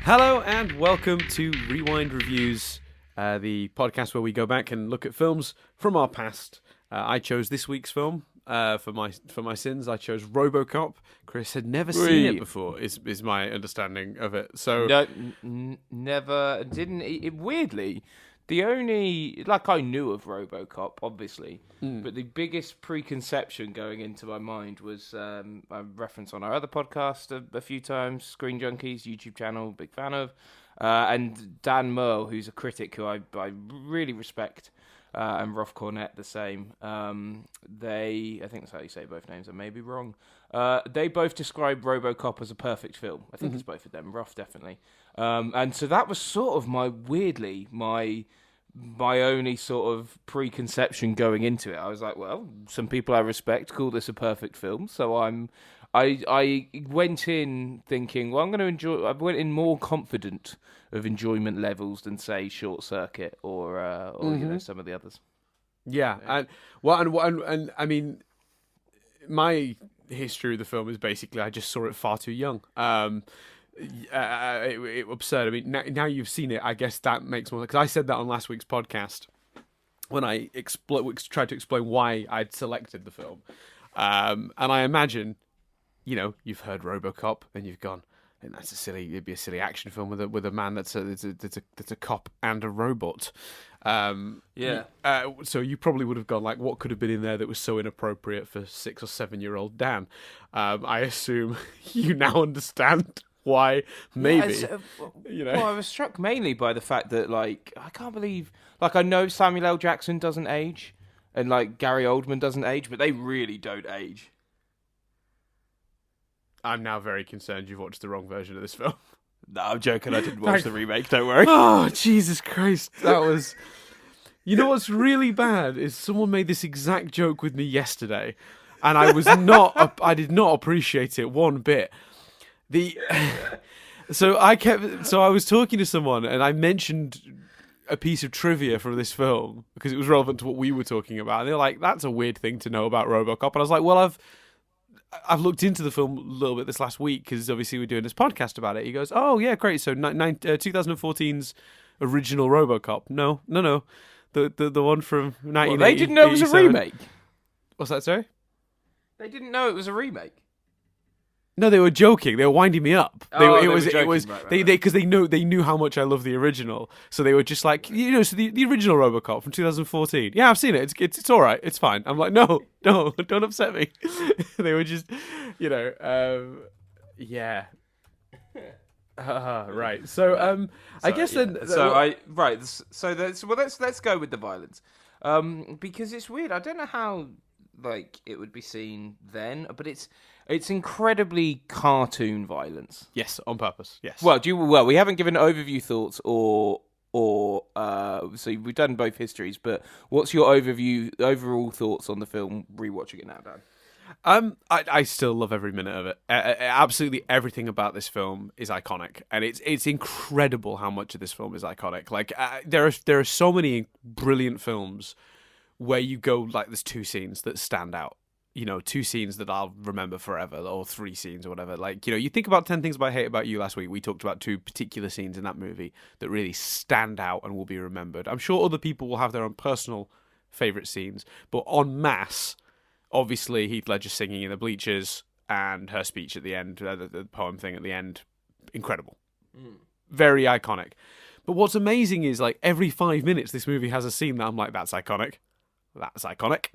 Hello and welcome to Rewind Reviews, the podcast where we go back and look at films from our past. I chose this week's film for my sins. I chose Robocop. Chris had never seen it before. Is my understanding of it. So No, never didn't. Weirdly, the only I knew of RoboCop, obviously, but the biggest preconception going into my mind was a reference on our other podcast a few times, Screen Junkies YouTube channel, big fan of, and Dan Merle, who's a critic who I really respect. And Rolf Cornett the same. I think that's how you say both names. I may be wrong. They both describe RoboCop as a perfect film. I think it's both of them. Rolf definitely. And so that was sort of my only sort of preconception going into it. I was like, well, some people I respect call this a perfect film, so I went in thinking, well, I'm going to enjoy. I went in more confident of enjoyment levels than say Short Circuit or some of the others. yeah, and I mean, my history of the film is basically I just saw it far too young. It absurd. I mean, now you've seen it, I guess that makes more. Because I said that on last week's podcast when I tried to explain why I'd selected the film, and I imagine, you've heard RoboCop and you've gone, and it'd be a silly action film with a man that's a cop and a robot. So you probably would have gone like, what could have been in there that was so inappropriate for 6 or 7-year-old Dan? I assume you now understand why. Maybe. Well, I was struck mainly by the fact that I can't believe I know Samuel L. Jackson doesn't age and Gary Oldman doesn't age, but they really don't age. I'm now very concerned you've watched the wrong version of this film. No, I'm joking. I didn't watch the remake. Don't worry. Oh, Jesus Christ. That was... You know what's really bad is someone made this exact joke with me yesterday, and I did not appreciate it one bit. So I was talking to someone, and I mentioned a piece of trivia from this film because it was relevant to what we were talking about. And they're like, "That's a weird thing to know about RoboCop." And I was like, "Well, I've looked into the film a little bit this last week because obviously we're doing this podcast about it." He goes, "Oh yeah, great. So 2014's original RoboCop? No, the one from 1980." Well, they didn't know it was a remake. What's that? Sorry, they didn't know it was a remake. No, they were joking. They were winding me up. Because they knew how much I love the original. So they were just like, so the original RoboCop from 2014. Yeah, I've seen it. It's all right. It's fine. I'm like, no, don't upset me. They were just, yeah. Right. So I guess then. Let's go with the violence, because it's weird. I don't know how it would be seen then, but it's incredibly cartoon violence. Yes, on purpose. Yes. Well, we haven't given overview thoughts or so we've done both histories, but what's your overall thoughts on the film rewatching it now, Dan? I still love every minute of it. Absolutely everything about this film is iconic, and it's incredible how much of this film is iconic. There are so many brilliant films where you go there's 2 scenes that stand out. 2 scenes that I'll remember forever, or 3 scenes or whatever. You think about 10 Things I Hate About You last week. We talked about 2 particular scenes in that movie that really stand out and will be remembered. I'm sure other people will have their own personal favourite scenes, but en masse, obviously Heath Ledger singing in the bleachers and her speech at the end, the poem thing at the end, incredible. Very iconic. But what's amazing is every 5 minutes this movie has a scene that I'm like, that's iconic. That's iconic.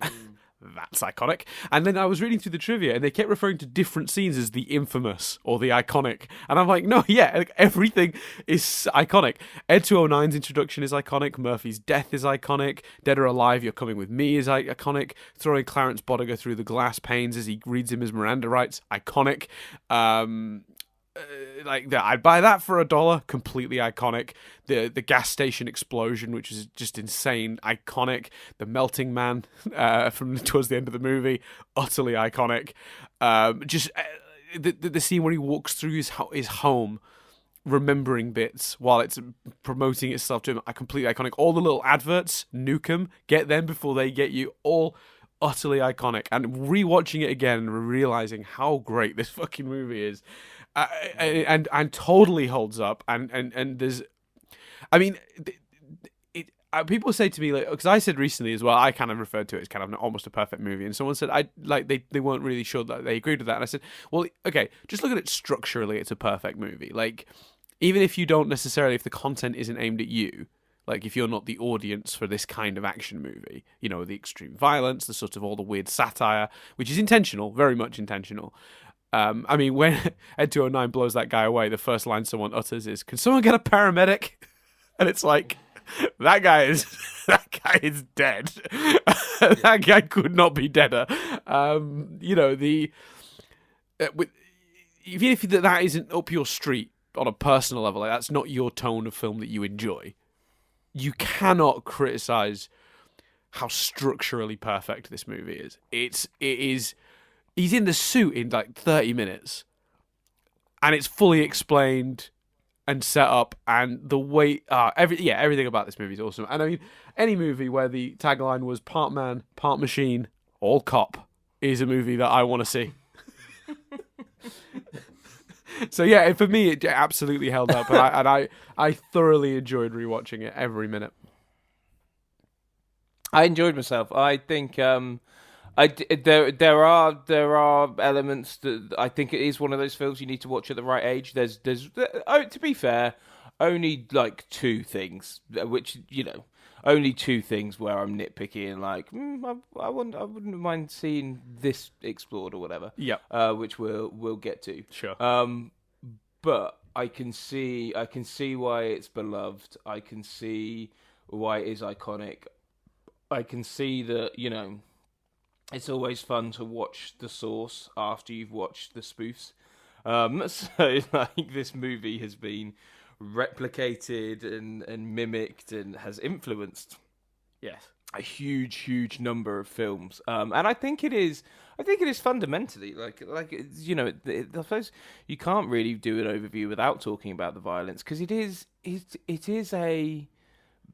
That's iconic. And then I was reading through the trivia and they kept referring to different scenes as the infamous or the iconic. And I'm like, no, yeah, everything is iconic. Ed 209's introduction is iconic. Murphy's death is iconic. Dead or Alive, You're Coming With Me is iconic. Throwing Clarence Boddicker through the glass panes as he reads him his Miranda rights, iconic. I'd buy that for $1. Completely iconic. The gas station explosion, which is just insane, iconic. The melting man from towards the end of the movie, utterly iconic. The scene where he walks through his home, remembering bits while it's promoting itself to him, are completely iconic. All the little adverts, nuke them, get them before they get you. All utterly iconic. And rewatching it again and realizing how great this fucking movie is. and totally holds up. And there's, I mean, people say to me, like, because I said recently as well, I kind of referred to it as kind of almost a perfect movie, and someone said they weren't really sure that they agreed with that, and I said, well, okay, just look at it structurally, it's a perfect movie. Like, even if you don't necessarily, if the content isn't aimed at you, like if you're not the audience for this kind of action movie, you know, the extreme violence, the sort of all the weird satire, which is intentional, very much intentional. I mean, when Ed 209 blows that guy away, the first line someone utters is, "Can someone get a paramedic?" And it's like, that guy is dead. That guy could not be deader. You know, even if that isn't up your street on a personal level, like that's not your tone of film that you enjoy, you cannot criticize how structurally perfect this movie is. It is. He's in the suit in like 30 minutes, and it's fully explained and set up, and the way everything about this movie is awesome. And I mean, any movie where the tagline was part man, part machine, all cop is a movie that I want to see. So yeah, for me, it absolutely held up, and I thoroughly enjoyed rewatching it every minute. I enjoyed myself. I think there are elements that I think it is one of those films you need to watch at the right age. There's to be fair, only like two things, which, you know, only two things where I'm nitpicky and like, I wouldn't mind seeing this explored or whatever. Yeah. Which we'll get to. Sure. But I can see why it's beloved. I can see why it is iconic. I can see that, you know, it's always fun to watch the source after you've watched the spoofs. So like this movie has been replicated and mimicked and has influenced a huge number of films. And I think it is fundamentally like you know, I suppose you can't really do an overview without talking about the violence, because it is a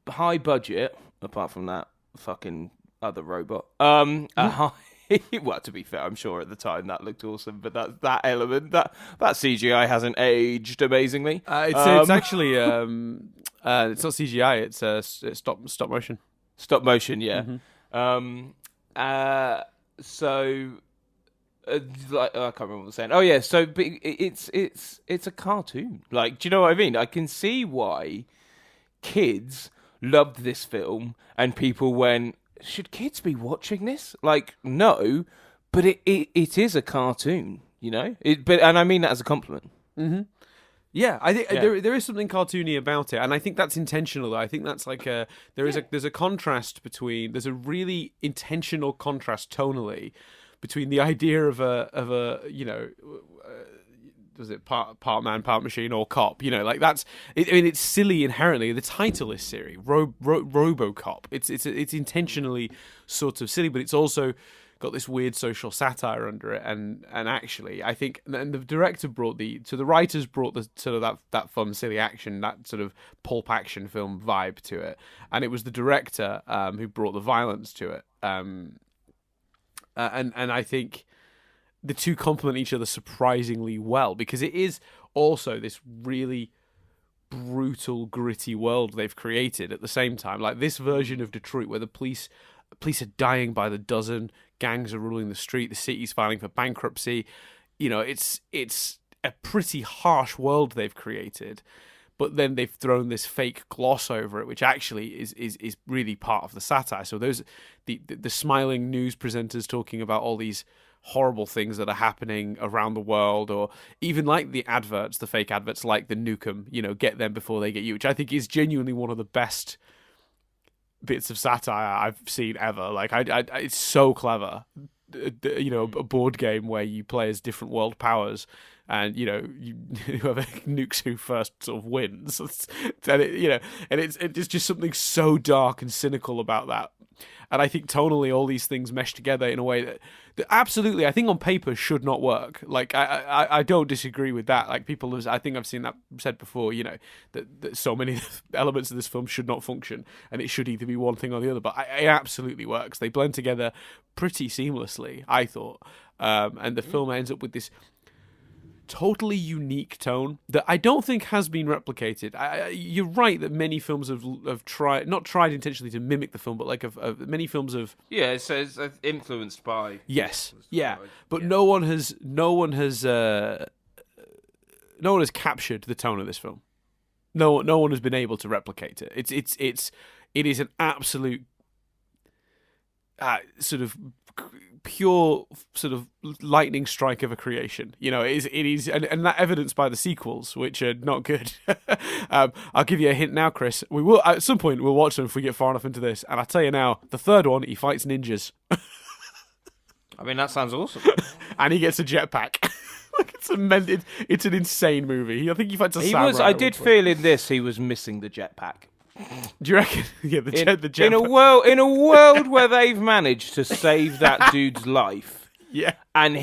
high budget, apart from that fucking other robot. Well, to be fair, I'm sure at the time that looked awesome, but that element, that CGI hasn't aged amazingly. It's actually it's not CGI. It's stop motion. Stop motion, yeah. Mm-hmm. So, like, I can't remember what I was saying. Oh yeah, so but it's a cartoon. Like, do you know what I mean? I can see why kids loved this film, and people went, should kids be watching this? Like, no, but it is a cartoon, you know. And I mean that as a compliment. Mm-hmm. Yeah, I think there is something cartoony about it, and I think that's intentional. I think that's like there's a contrast between, there's a really intentional contrast tonally between the idea of a you know, was it part man, part machine, or cop? You know, like that's. I mean, it's silly inherently. The title is silly. Robocop. It's intentionally sort of silly, but it's also got this weird social satire under it. And actually, I think, and the director the writers brought the sort of that fun, silly action, that sort of pulp action film vibe to it. And it was the director who brought the violence to it. And I think the two complement each other surprisingly well, because it is also this really brutal, gritty world they've created at the same time. Like this version of Detroit where the police are dying by the dozen, gangs are ruling the street, the city's filing for bankruptcy. You know, it's a pretty harsh world they've created, but then they've thrown this fake gloss over it, which actually is really part of the satire. So those the smiling news presenters talking about all these horrible things that are happening around the world, or even like the adverts, the fake adverts, like the Nukem, you know, get them before they get you, which I think is genuinely one of the best bits of satire I've seen ever. Like, it's so clever. You know, a board game where you play as different world powers, and you know, whoever nukes who first sort of wins. And it's just something so dark and cynical about that. And I think tonally, all these things mesh together in a way that absolutely, I think on paper should not work. Like, I don't disagree with that. Like, people, I think I've seen that said before, you know, that so many elements of this film should not function, and it should either be one thing or the other. But it absolutely works. They blend together pretty seamlessly, I thought. And the film ends up with this totally unique tone that I don't think has been replicated. You're right that many films have tried, not tried intentionally to mimic the film, but like many films have. Yeah, so it's influenced by. Yes, yeah, but no one has captured the tone of this film. No one has been able to replicate it. It is an absolute sort of pure sort of lightning strike of a creation. You know, it is, and that evidenced by the sequels, which are not good. I'll give you a hint now, Chris. We will at some point we'll watch them if we get far enough into this. And I tell you now, the third one, he fights ninjas. I mean, that sounds awesome. And he gets a jetpack. Like it's an insane movie. I think he fights a samurai. I did feel in this he was missing the jetpack. Do you reckon? Yeah, the jetpack. In a world where they've managed to save that dude's life. Yeah. And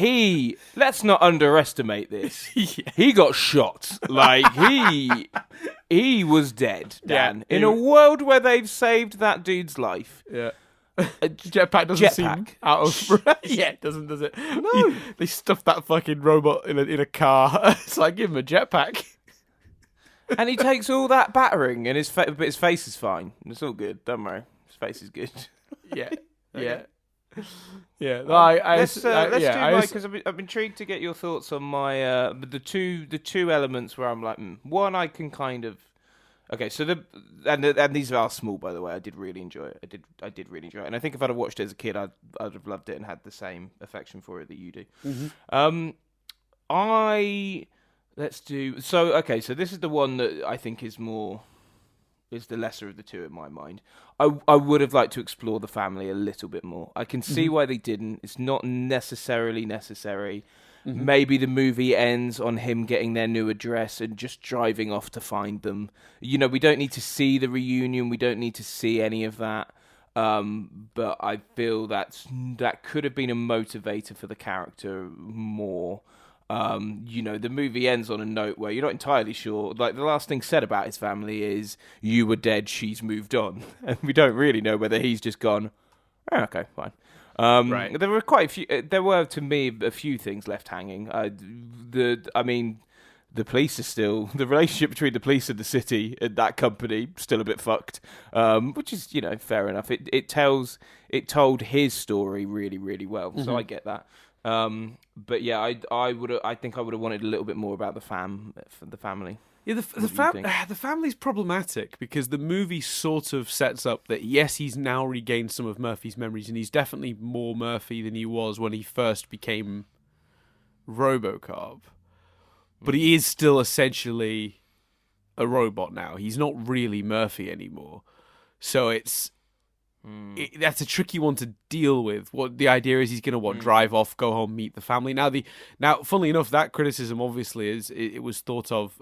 let's not underestimate this. Yeah. He got shot. Like he was dead, Dan. Yeah, in a world where they've saved that dude's life. Yeah. Jetpack doesn't seem out of yeah, it doesn't, does it? No. They stuffed that fucking robot in a car. It's like, give him a jetpack. And he takes all that battering, and but his face is fine. It's all good. Don't worry, his face is good. Yeah, yeah, yeah. Let's do because I'm intrigued to get your thoughts on my the two elements where I'm like, one I can kind of. Okay, so and these are small, by the way. I did really enjoy it. I did really enjoy it, and I think if I'd have watched it as a kid, I'd have loved it and had the same affection for it that you do. Mm-hmm. So this is the one that I think is the lesser of the two in my mind. I would have liked to explore the family a little bit more. I can see why they didn't. It's not necessarily necessary. Mm-hmm. Maybe the movie ends on him getting their new address and just driving off to find them. You know, we don't need to see the reunion. We don't need to see any of that. But I feel that could have been a motivator for the character more. You know, the movie ends on a note where you're not entirely sure. Like, the last thing said about his family is, you were dead, she's moved on. And we don't really know whether he's just gone, okay, fine. Right. There were quite a few. There were, to me, a few things left hanging. The police are still, the relationship between the police and the city and that company still a bit fucked. Which is, you know, fair enough. It told his story really, really well. So I get that. But yeah, I think I would have wanted a little bit more about the family. Yeah, the family's problematic because the movie sort of sets up that, yes, he's now regained some of Murphy's memories, and he's definitely more Murphy than he was when he first became Robocop. But he is still essentially a robot now. He's not really Murphy anymore. So that's a tricky one to deal with. What the idea is, he's going to drive off, go home, meet the family. Now, funnily enough, that criticism obviously it was thought of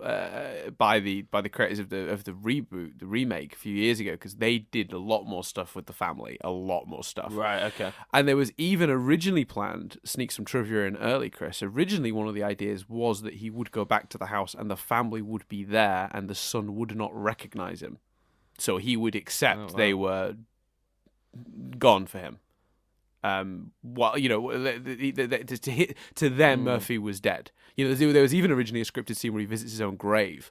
by the creators of the reboot, the remake a few years ago, because they did a lot more stuff with the family, a lot more stuff. Right. Okay. And there was even originally planned, sneak some trivia in early, Chris. Originally, one of the ideas was that he would go back to the house and the family would be there, and the son would not recognize him, so he would accept they were gone for him. Well, you know, to them, Murphy was dead. You know, there was even originally a scripted scene where he visits his own grave.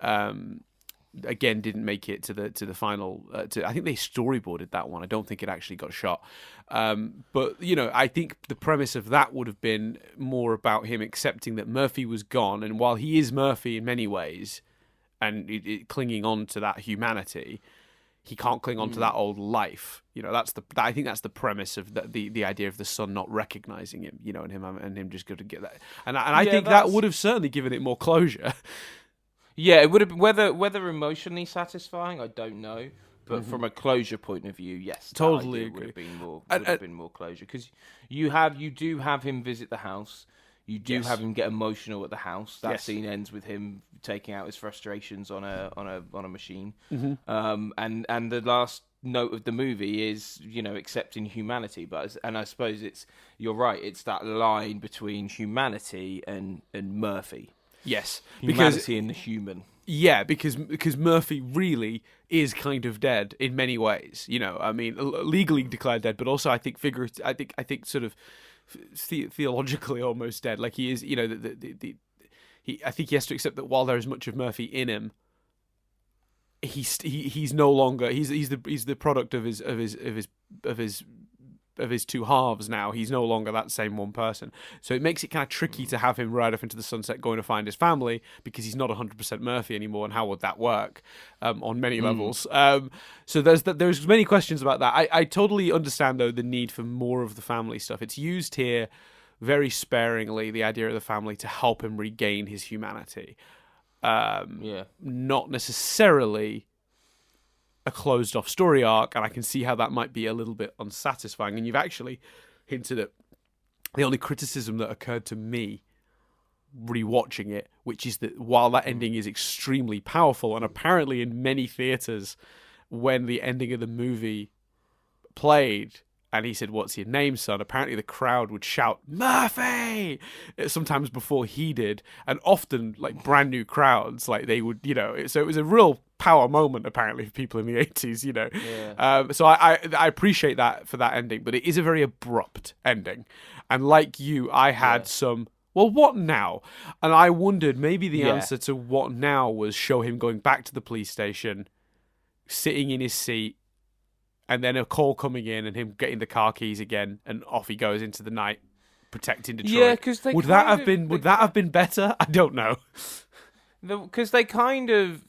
Again, didn't make it to the final. I think they storyboarded that one. I don't think it actually got shot. But you know, I think the premise of that would have been more about him accepting that Murphy was gone, and while he is Murphy in many ways, and clinging on to that humanity, he can't cling on to that old life. You know, I think that's the premise of the idea of the son not recognizing him. You know, and him just going to get that. And I think that would have certainly given it more closure. Yeah, it would have been whether emotionally satisfying, I don't know. But from a closure point of view, yes, totally agree. Would have been more closure, because you do have him visit the house. You do have him get emotional at the house. That scene ends with him taking out his frustrations on a machine. Mm-hmm. And the last note of the movie is, you know, accepting humanity. And I suppose you're right. It's that line between humanity and Murphy. Yes, humanity and the human. Yeah, because Murphy really is kind of dead in many ways. You know, I mean, legally declared dead, but also I think I think sort of theologically almost dead. Like, he is, you know, I think he has to accept that while there is much of Murphy in him, he's no longer he's the product of his two halves now. He's no longer that same one person. So it makes it kind of tricky to have him ride off into the sunset going to find his family, because he's not 100% Murphy anymore, and how would that work on many levels? So there's many questions about that. I totally understand, though, the need for more of the family stuff. It's used here very sparingly, the idea of the family, to help him regain his humanity. Not necessarily a closed off story arc, and I can see how that might be a little bit unsatisfying. And you've actually hinted at the only criticism that occurred to me rewatching it, which is that while that ending is extremely powerful, and apparently in many theaters when the ending of the movie played and he said, "What's your name, son?" apparently the crowd would shout "Murphy" sometimes before he did, and often like brand new crowds, like they would, so it was a real power moment apparently for people in the 80s, so I appreciate that for that ending, but it is a very abrupt ending, and like you, I had some, well, what now? And I wondered maybe the answer to what now was show him going back to the police station, sitting in his seat, and then a call coming in and him getting the car keys again, and off he goes into the night protecting Detroit. Yeah, because would that have been better? I don't know. Because they kind of,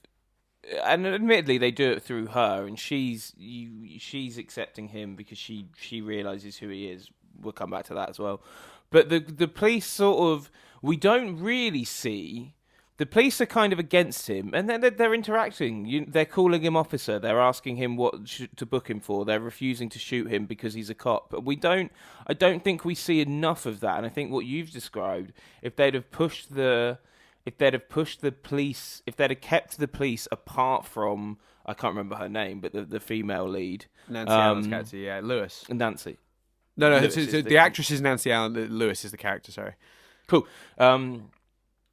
and admittedly they do it through her, and she's accepting him because she realizes who he is. We'll come back to that as well. But the police sort of, we don't really see. The police are kind of against him, and they're interacting. They're calling him officer. They're asking him what to book him for. They're refusing to shoot him because he's a cop. But I don't think we see enough of that. And I think what you've described, if they'd have pushed the police, if they'd have kept the police apart from, I can't remember her name, but the female lead, Nancy Allen's character, Lewis. Nancy. No, the actress is Nancy Allen. Lewis is the character. Sorry. Cool.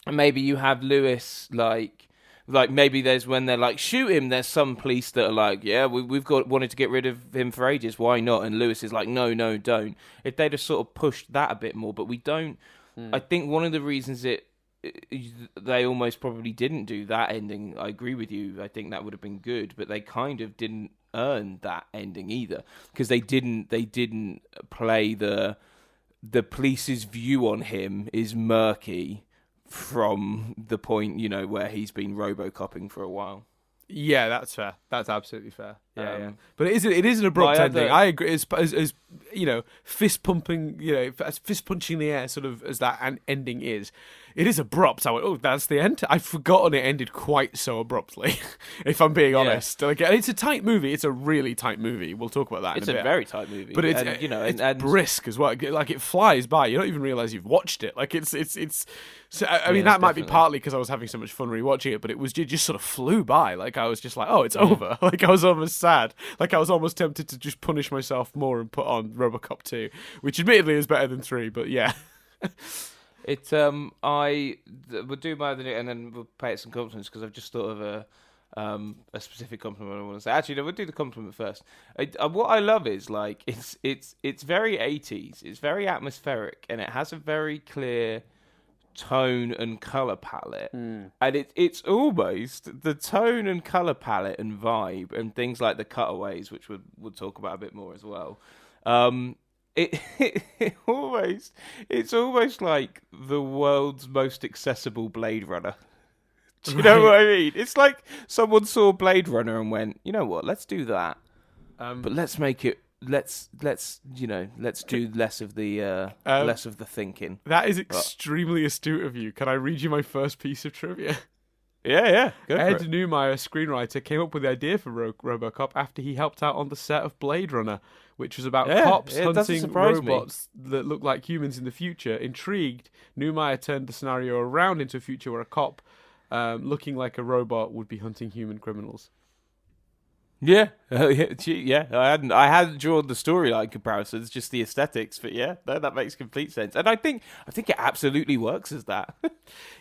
Maybe you have Lewis, like maybe there's when they're like, shoot him, there's some police that are like, yeah, we've wanted to get rid of him for ages, why not? And Lewis is like, no, don't. If they'd have sort of pushed that a bit more, but we don't. I think one of the reasons they almost probably didn't do that ending, I agree with you, I think that would have been good, but they kind of didn't earn that ending either, because they didn't play the police's view on him is murky from the point, where he's been Robocopping for a while. Yeah, that's fair. That's absolutely fair. Yeah. But it is an abrupt ending. I agree. As fist pumping, fist punching the air, sort of as that ending is. It is abrupt. I went, oh, that's the end. I'd forgotten it ended quite so abruptly. If I'm being honest, like, it's a tight movie. It's a really tight movie. We'll talk about that. It's in a bit. Very tight movie, but it's it's brisk as well. Like it flies by. You don't even realize you've watched it. Like it's. So, I mean, that might be partly because I was having so much fun rewatching it, but it just sort of flew by. Like I was just like, oh, it's over. Like I was almost sad. Like I was almost tempted to just punish myself more and put on Robocop 2, which admittedly is better than 3, but yeah. It's we'll do my other, and then we'll pay it some compliments, because I've just thought of a specific compliment I want to say. Actually, no, we'll do the compliment first. What I love is, like, it's very 80s. It's very atmospheric, and it has a very clear tone and color palette, and it's almost the tone and color palette and vibe and things like the cutaways, which we'll talk about a bit more as well. It's almost like the world's most accessible Blade Runner. Do you know what I mean? It's like someone saw Blade Runner and went, you know what, let's do that, but let's make it. Let's do less of the thinking. That is extremely astute of you. Can I read you my first piece of trivia? Yeah. Ed Neumeyer, screenwriter, came up with the idea for Robocop after he helped out on the set of Blade Runner, which was about cops hunting robots that look like humans in the future. Intrigued, Neumeyer turned the scenario around into a future where a cop looking like a robot would be hunting human criminals. Yeah. I hadn't drawn the storyline comparisons, just the aesthetics, but that makes complete sense, and I think it absolutely works as that.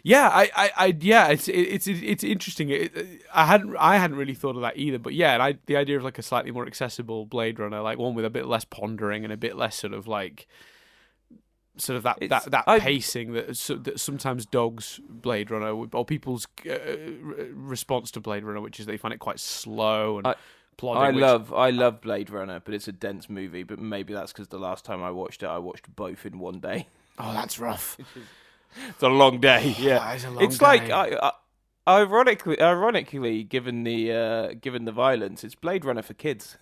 It's interesting. I hadn't really thought of that either, but the idea of like a slightly more accessible Blade Runner, like one with a bit less pondering and a bit less sort of like sort of that pacing that sometimes dogs Blade Runner or people's response to Blade Runner, which is they find it quite slow and plodding. I love Blade Runner, but it's a dense movie. But maybe that's because the last time I watched both in one day. Oh, that's rough. It's a long day. Yeah, it's a long day. Like ironically, given the violence, it's Blade Runner for kids.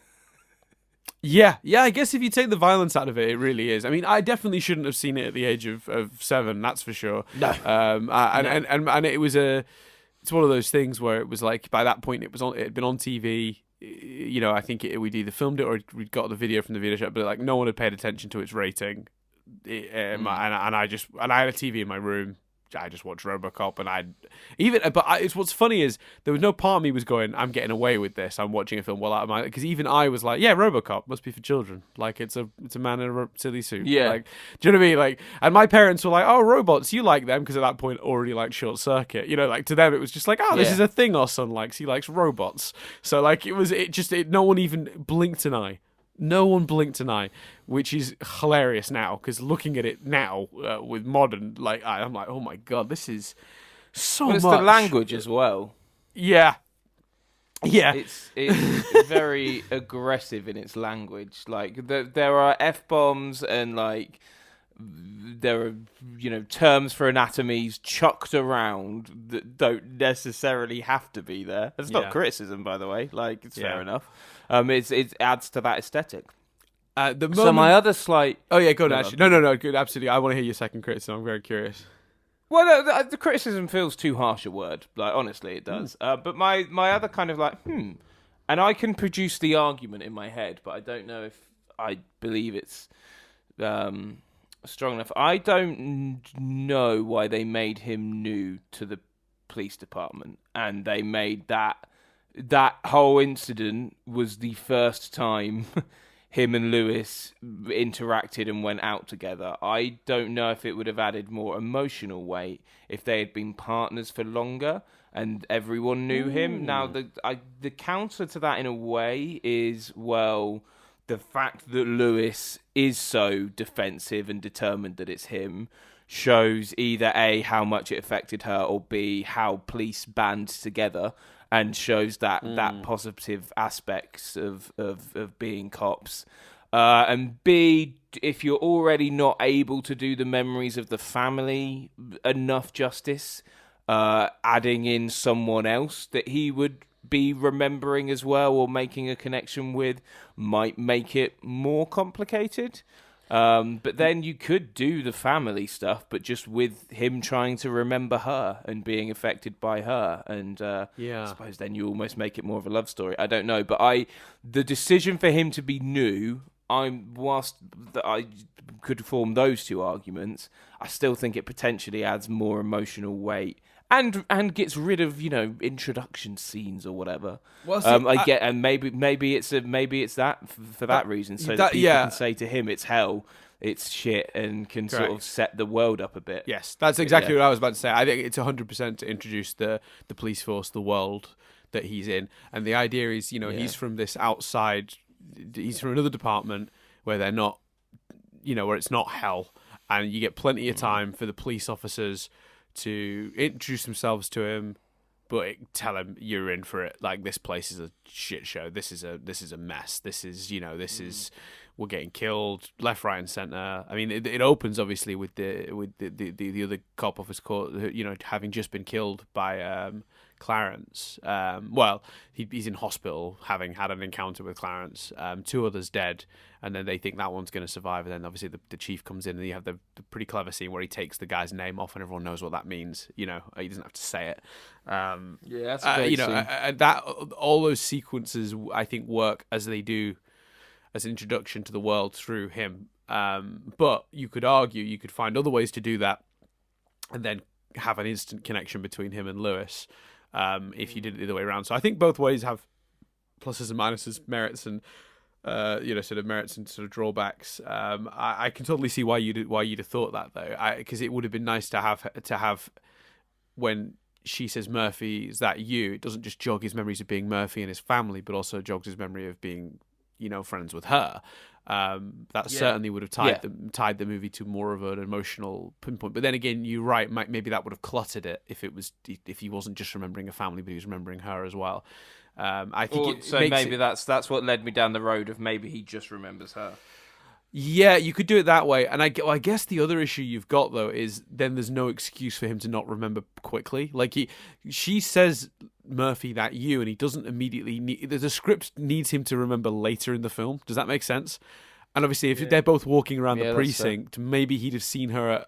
Yeah. I guess if you take the violence out of it, it really is. I mean, I definitely shouldn't have seen it at the age of 7. That's for sure. No. And it was it's one of those things where it was like by that point it had been on TV. You know, I think we'd either filmed it or we'd got the video from the video shop, but like no one had paid attention to its rating. And I had a TV in my room. I just watched Robocop, and what's funny is there was no part of me was going, I'm getting away with this. I'm watching a film because even I was like, yeah, Robocop must be for children. Like it's a man in a silly suit. Yeah. Like, do you know what I mean? Like, and my parents were like, oh, robots, you like them because at that point already like Short Circuit. You know, like to them it was just like, oh, this is a thing our son likes. He likes robots. So like no one even blinked an eye. No one blinked an eye, which is hilarious now because looking at it now with modern, like I'm like, oh my god, this is so much. It's the language as well. Yeah. It's very aggressive in its language. Like there are F-bombs and like there are terms for anatomies chucked around that don't necessarily have to be there. It's not criticism, by the way. Like it's fair enough. It adds to that aesthetic. So my other slight... Oh, yeah, go on, actually. No, good, absolutely. I want to hear your second criticism. I'm very curious. Well, no, the criticism feels too harsh a word. Like, honestly, it does. But my other kind of like, and I can produce the argument in my head, but I don't know if I believe it's strong enough. I don't know why they made him new to the police department, and they made that whole incident was the first time him and Lewis interacted and went out together. I don't know if it would have added more emotional weight if they had been partners for longer and everyone knew him. Now, the counter to that in a way is, well, the fact that Lewis is so defensive and determined that it's him shows either A, how much it affected her, or B, how police band together, and shows that positive aspects of being cops. And B, if you're already not able to do the memories of the family enough justice, adding in someone else that he would be remembering as well or making a connection with might make it more complicated. But then you could do the family stuff, but just with him trying to remember her and being affected by her. And I suppose then you almost make it more of a love story. I don't know. But the decision for him to be new, whilst I could form those two arguments, I still think it potentially adds more emotional weight. And gets rid of introduction scenes or whatever. Well, see, and maybe it's that for that reason, so that people can say to him it's hell, it's shit, and can sort of set the world up a bit. Yes, that's exactly what I was about to say. I think it's 100% to introduce the police force, the world that he's in, and the idea is he's from this outside, he's from another department where they're not, where it's not hell, and you get plenty of time for the police officers to introduce themselves to him, but tell him you're in for it. Like, this place is a shit show. This is a mess. This is is we're getting killed left, right, and center. I mean, it opens obviously with the other cop officer called, having just been killed by Clarence. Well, he's in hospital having had an encounter with Clarence. 2 others dead, and then they think that one's going to survive. And then obviously the chief comes in, and you have the pretty clever scene where he takes the guy's name off, and everyone knows what that means. He doesn't have to say it. That's a great scene. That all those sequences I think work as they do as an introduction to the world through him. But you could argue you could find other ways to do that, and then have an instant connection between him and Lewis. If you did it the other way around. So I think both ways have pluses and minuses, merits and sort of merits and sort of drawbacks. I can totally see why you'd have thought that though, because it would have been nice to have when she says, Murphy, is that you? It doesn't just jog his memories of being Murphy and his family, but also jogs his memory of being friends with her. That certainly would have tied the movie to more of an emotional pinpoint. But then again, you're right. Maybe that would have cluttered it if he wasn't just remembering a family, but he was remembering her as well. I think that's what led me down the road of maybe he just remembers her. Yeah, you could do it that way. And I guess the other issue you've got, though, is then there's no excuse for him to not remember quickly. Like, she says, Murphy, that you, and he doesn't immediately the script needs him to remember later in the film. Does that make sense? And obviously, if they're both walking around the precinct, maybe he'd have seen her,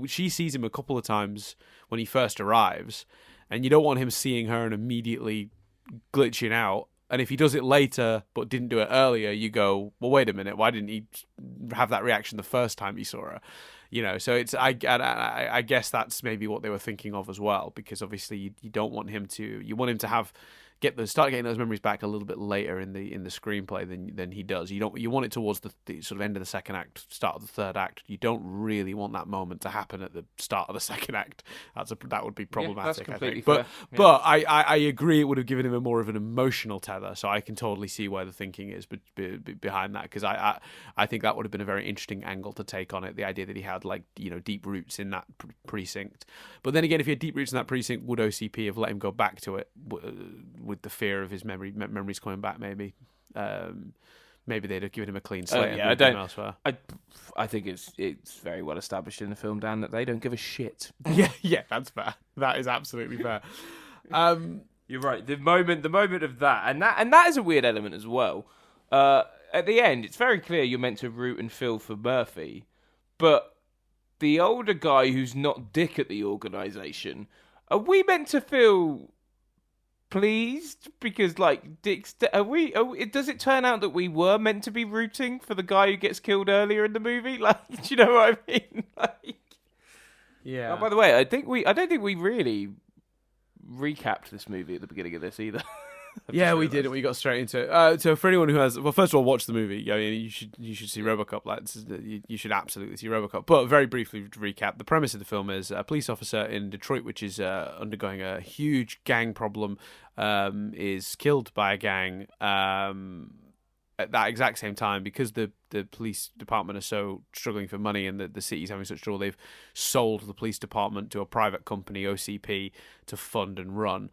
she sees him a couple of times when he first arrives, and you don't want him seeing her and immediately glitching out. And if he does it later but didn't do it earlier, you go, well, wait a minute, why didn't he have that reaction the first time he saw her? So it's I guess that's maybe what they were thinking of as well, because obviously you don't want him to, you want him to start getting those memories back a little bit later in the screenplay than he does. You want it towards the sort of end of the second act, start of the third act. You don't really want that moment to happen at the start of the second act. That would be problematic. That's completely I think. Fair. But I agree it would have given him more of an emotional tether. So I can totally see where the thinking is behind that, because I think that would have been a very interesting angle to take on it. The idea that he had deep roots in that precinct. But then again, if he had deep roots in that precinct, would OCP have let him go back to it? With the fear of his memories coming back, maybe they'd have given him a clean slate. I think it's very well established in the film, Dan, that they don't give a shit. Yeah, that's fair. That is absolutely fair. You're right. The moment of that, and that is a weird element as well. At the end, it's very clear you're meant to root and feel for Murphy, but the older guy who's not Dick at the organisation, are we meant to feel pleased because Dick's does it turn out that we were meant to be rooting for the guy who gets killed earlier in the movie? Do you know what I mean? Yeah. Oh, by the way, I don't think we really recapped this movie at the beginning of this either. Yeah, we did it. We got straight into it. So for anyone who has, well, first of all, watch the movie. I mean, you should see Robocop. You should absolutely see Robocop. But very briefly to recap, the premise of the film is a police officer in Detroit, which is undergoing a huge gang problem, is killed by a gang at that exact same time, because the police department are so struggling for money and the city's having such trouble. They've sold the police department to a private company, OCP, to fund and run.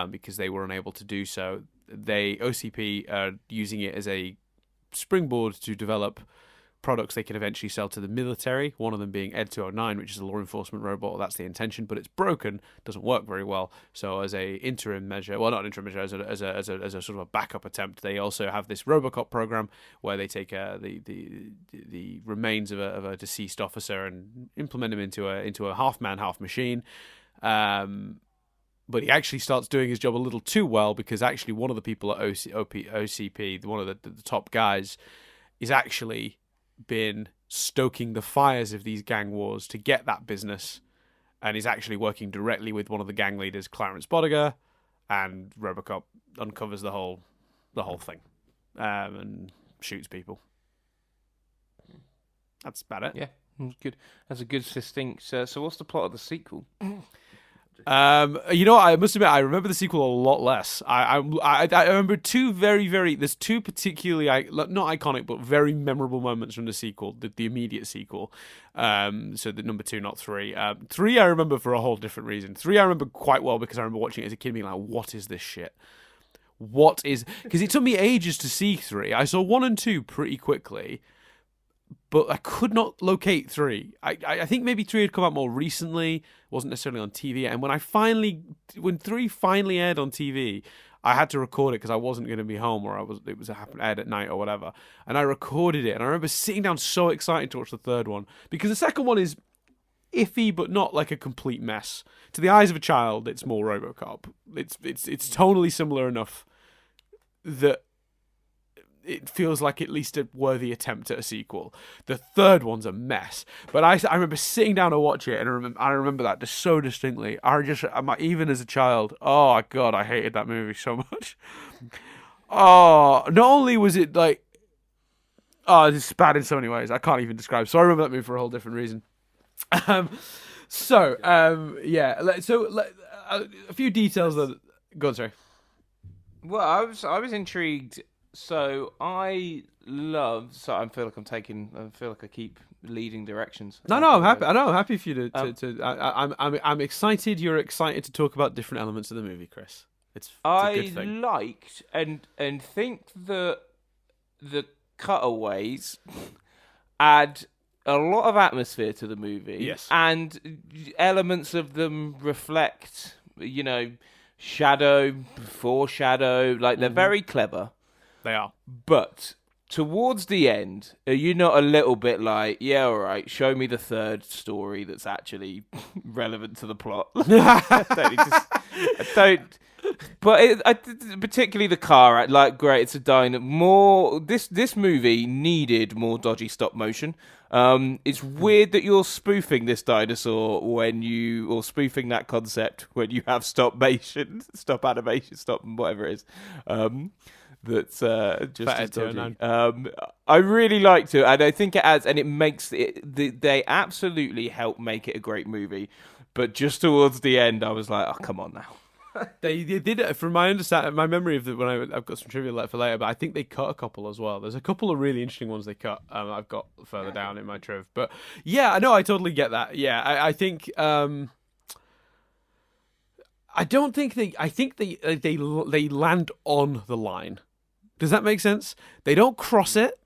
Because they were unable to do so. OCP are using it as a springboard to develop products they can eventually sell to the military, one of them being Ed 209, which is a law enforcement robot. That's the intention, but it's broken, doesn't work very well. So as a interim measure, well, not an interim measure, as a sort of a backup attempt, they also have this Robocop program where they take the remains of a deceased officer and implement him into a half man, half machine. But he actually starts doing his job a little too well, because actually one of the people at OCP, one of the top guys, is actually been stoking the fires of these gang wars to get that business, and is actually working directly with one of the gang leaders, Clarence Bodiger, and Robocop uncovers the whole thing and shoots people. That's about it. Yeah, good. That's a good distinct. So what's the plot of the sequel? I must admit, I remember the sequel a lot less. I remember two there's two particularly not iconic but very memorable moments from the sequel, the immediate sequel. So the number 2, not 3. 3 I remember for a whole different reason. 3 I remember quite well because I remember watching it as a kid, being like, "What is this shit? Because it took me ages to see 3. I saw 1 and 2 pretty quickly, but I could not locate 3. I think maybe 3 had come out more recently, wasn't necessarily on TV. And when 3 finally aired on TV, I had to record it because I wasn't going to be home, or it was aired at night or whatever. And I recorded it, and I remember sitting down so excited to watch the third one, because the second one is iffy but not like a complete mess. To the eyes of a child, it's more Robocop. It's tonally similar enough that it feels like at least a worthy attempt at a sequel. The third one's a mess, but I remember sitting down to watch it, and I remember that just so distinctly. Even as a child, oh god, I hated that movie so much. Oh, not only was it it's bad in so many ways I can't even describe. So I remember that movie for a whole different reason. A few details that. Go on, sorry. Well, I was intrigued. So I love. So I feel like I feel like I keep leading directions. No, I'm happy. I know I'm happy for you I'm excited. You're excited to talk about different elements of the movie, Chris. It's a good thing. Liked and think that the cutaways add a lot of atmosphere to the movie. Yes. And elements of them reflect, shadow, foreshadow. Like, they're very clever. They are. But towards the end, are you not a little bit like, yeah, all right, show me the third story that's actually relevant to the plot? I don't. But particularly the car, like, great, it's a diner. This movie needed more dodgy stop motion. It's weird that you're spoofing this dinosaur or spoofing that concept when you have stop animation, stop whatever it is. That's just as dodgy. I really liked it, and I think it adds, and it makes it. They absolutely help make it a great movie. But just towards the end, I was like, oh, come on now. They did it from my understanding, my memory of when I've got some trivia for later, but I think they cut a couple as well. There's a couple of really interesting ones they cut. I've got further down in my triv, but yeah, I know, I totally get that. Yeah, I think I don't think they. I think they land on the line. Does that make sense? They don't cross it,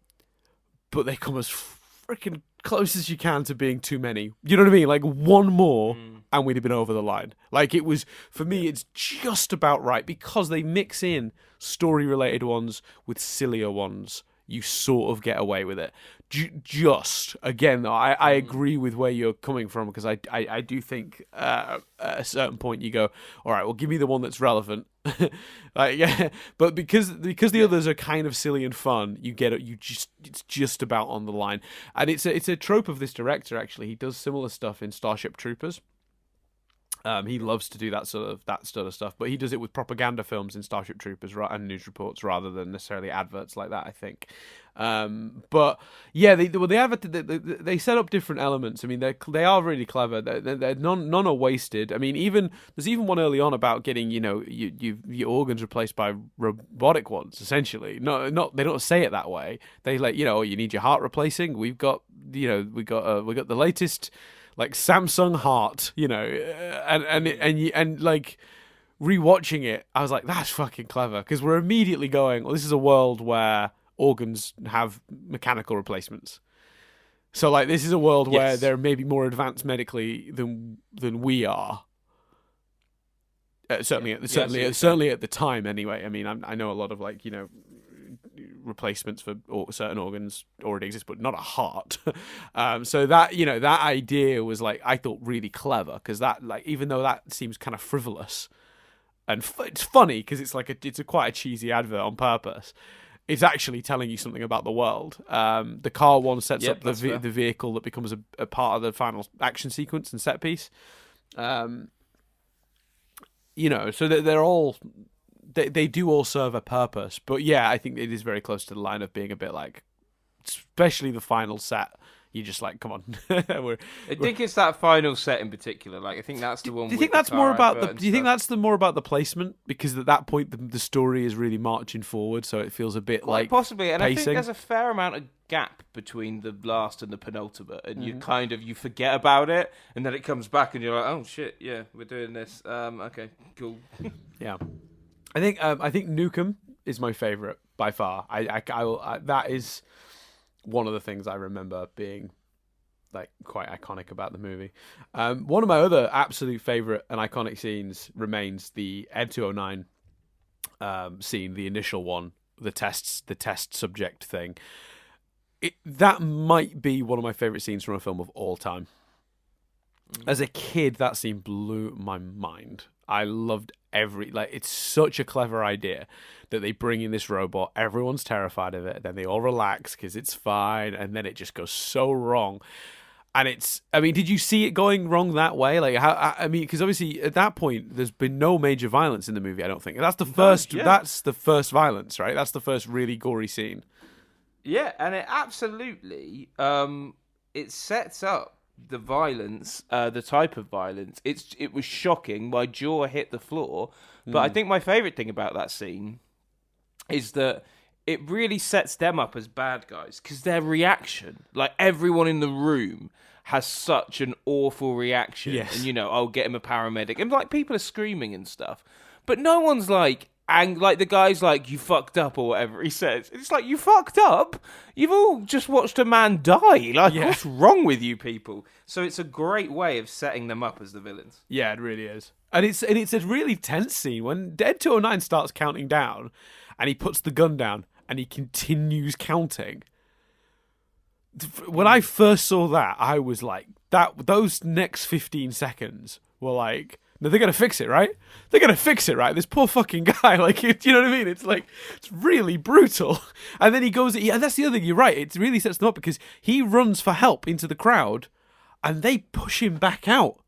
but they come as freaking close as you can to being too many. You know what I mean? Like, one more and we'd have been over the line. Like, it was, for me, it's just about right because they mix in story-related ones with sillier ones. You sort of get away with it. Just, again, though, I agree with where you're coming from because I do think at a certain point you go, all right, well, give me the one that's relevant. Like, yeah, but because the others are kind of silly and fun, you get it. It's just about on the line, and it's a trope of this director. Actually, he does similar stuff in Starship Troopers. He loves to do that sort of stuff, but he does it with propaganda films in Starship Troopers and news reports rather than necessarily adverts like that, I think. But yeah, they set up different elements. I mean, they are really clever. They're none are wasted. I mean, there's even one early on about getting your organs replaced by robotic ones. Essentially, not they don't say it that way. They you need your heart replacing. We've got the latest, like, Samsung heart, and like, rewatching it, I was like, that's fucking clever, because we're immediately going, well, this is a world where organs have mechanical replacements. So, like, this is a world where they're maybe more advanced medically than we are. Certainly at the time, anyway. I mean, I know a lot of, like, replacements for certain organs already exist, but not a heart. So that that idea was, like, I thought really clever, because that, like, even though that seems kind of frivolous and it's funny because it's like it's quite a cheesy advert on purpose, it's actually telling you something about the world. The car one sets up the vehicle that becomes a part of the final action sequence and set piece. So they're all. They do all serve a purpose, but yeah, I think it is very close to the line of being a bit like, especially the final set. You're just like, come on. I think it's that final set in particular. Like, I think that's the one. Do you think that's more about the? Do you think that's more about the placement? Because at that point, the story is really marching forward, so it feels a bit like possibly. And pacing. I think there's a fair amount of gap between the last and the penultimate, and you you forget about it, and then it comes back, and you're like, oh shit, yeah, we're doing this. Okay, cool. Yeah. I think Nukem is my favorite by far. That is one of the things I remember being, like, quite iconic about the movie. One of my other absolute favorite and iconic scenes remains the Ed 209 scene, the initial one, the test subject thing. That might be one of my favorite scenes from a film of all time. As a kid, that scene blew my mind. I loved it's such a clever idea that they bring in this robot. Everyone's terrified of it. Then they all relax because it's fine. And then it just goes so wrong. And did you see it going wrong that way? Like, because obviously at that point, there's been no major violence in the movie, I don't think. That's the first, that's the first violence, right? That's the first really gory scene. Yeah. And it absolutely, it sets up the violence, the type of violence. It was shocking. My jaw hit the floor. But I think my favourite thing about that scene is that it really sets them up as bad guys because their reaction, like everyone in the room has such an awful reaction. Yes. And, I'll get him a paramedic. And, like, people are screaming and stuff. But no one's, like, like the guy's like, you fucked up or whatever he says. It's like, you fucked up? You've all just watched a man die. Like, what's wrong with you people? So it's a great way of setting them up as the villains. Yeah, it really is. And it's a really tense scene when Ed 209 starts counting down and he puts the gun down and he continues counting. When I first saw that, I was like, those next 15 seconds were like, no, they're going to fix it, right? They're going to fix it, right? This poor fucking guy, like, you know what I mean? It's like, it's really brutal. And then he goes, yeah, that's the other thing, you're right. It really sets them up because he runs for help into the crowd and they push him back out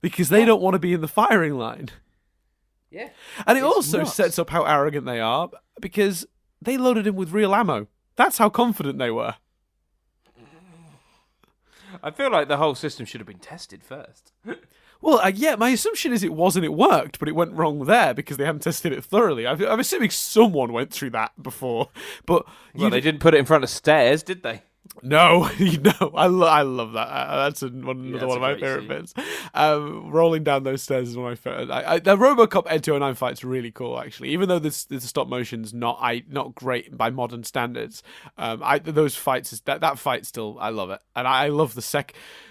because they don't want to be in the firing line. Yeah. And it also sets up how arrogant they are because they loaded him with real ammo. That's how confident they were. I feel like the whole system should have been tested first. Well, yeah, my assumption is it worked, but it went wrong there because they hadn't tested it thoroughly. I'm assuming someone went through that before. But they didn't put it in front of stairs, did they? No, I love that. That's another one of my favorite bits. Rolling down those stairs is one of my favorite. The Robocop Ed 209 fight's really cool, actually. Even though the stop motion's not great by modern standards, those fights that fight still, I love it, and I love the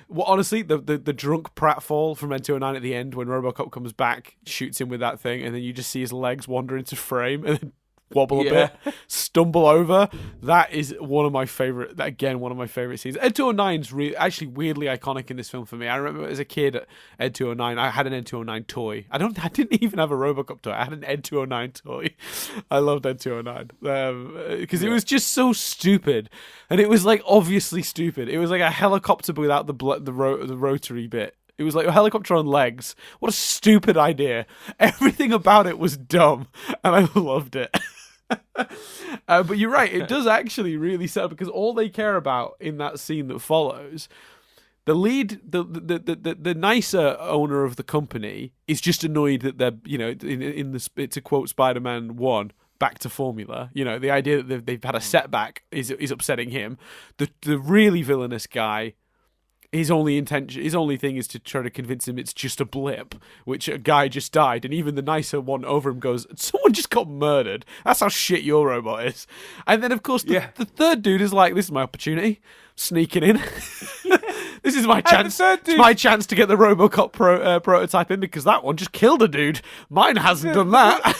Well, honestly, the drunk pratfall from Ed 209 at the end when Robocop comes back, shoots him with that thing, and then you just see his legs wander into frame and then wobble a bit, stumble over. That is one of my favorite scenes. Ed 209's actually weirdly iconic in this film for me. I remember as a kid at Ed 209, I had an Ed 209 toy. I didn't even have a Robocop toy. I had an Ed 209 toy. I loved Ed 209 because it was just so stupid, and it was like obviously stupid. It was like a helicopter without the rotary bit. It was like a helicopter on legs. What a stupid idea. Everything about it was dumb, and I loved it. But you're right, it does actually really set up because all they care about in that scene that follows, the lead, the nicer owner of the company is just annoyed that they're, to quote Spider-Man 1, back to formula. The idea that they've had a setback is upsetting him. The really villainous guy, his only thing is to try to convince him it's just a blip, which a guy just died, and even the nicer one over him goes, someone just got murdered. That's how shit your robot is. And then, of course, the third dude is like, this is my opportunity, sneaking in. This is my chance. It's my chance to get the Robocop prototype in because that one just killed a dude. Mine hasn't done that.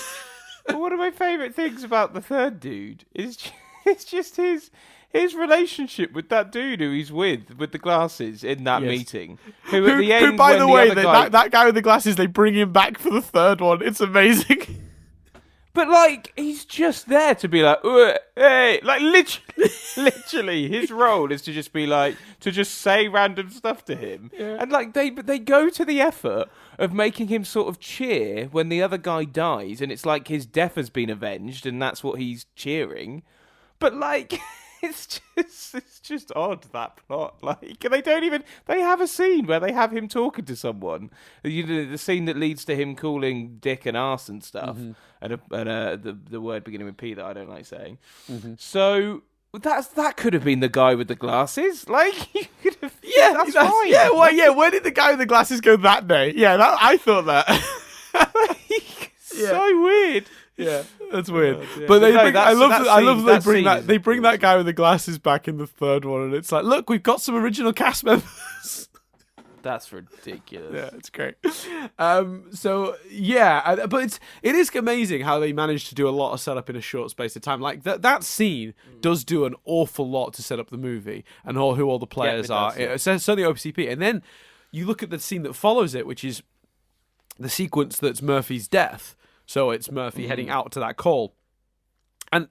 One of my favourite things about the third dude is it's just his relationship with that dude who he's with the glasses in that meeting. Who at the end, by the way, that guy with the glasses, they bring him back for the third one. It's amazing. But, like, he's just there to be like, hey, like, literally, his role is to just be like, to just say random stuff to him. Yeah. And, like, they go to the effort of making him sort of cheer when the other guy dies, and it's like his death has been avenged, and that's what he's cheering. But, like... It's just odd, that plot. Like, they have a scene where they have him talking to someone. The scene that leads to him calling Dick an arse and stuff, and the word beginning with P that I don't like saying. Mm-hmm. So that could have been the guy with the glasses. Like, you could have. Yeah, that's fine. Yeah, well, yeah. Where did the guy with the glasses go that day? Yeah, I thought that. So weird. Yeah, that's weird. But I love they bring that guy with the glasses back in the third one, and it's like, look, we've got some original cast members. That's ridiculous. Yeah, it's great. But it is amazing how they managed to do a lot of setup in a short space of time. Like that scene does do an awful lot to set up the movie and who all the players are. Certainly OPCP, and then you look at the scene that follows it, which is the sequence that's Murphy's death. So it's Murphy heading out to that call. And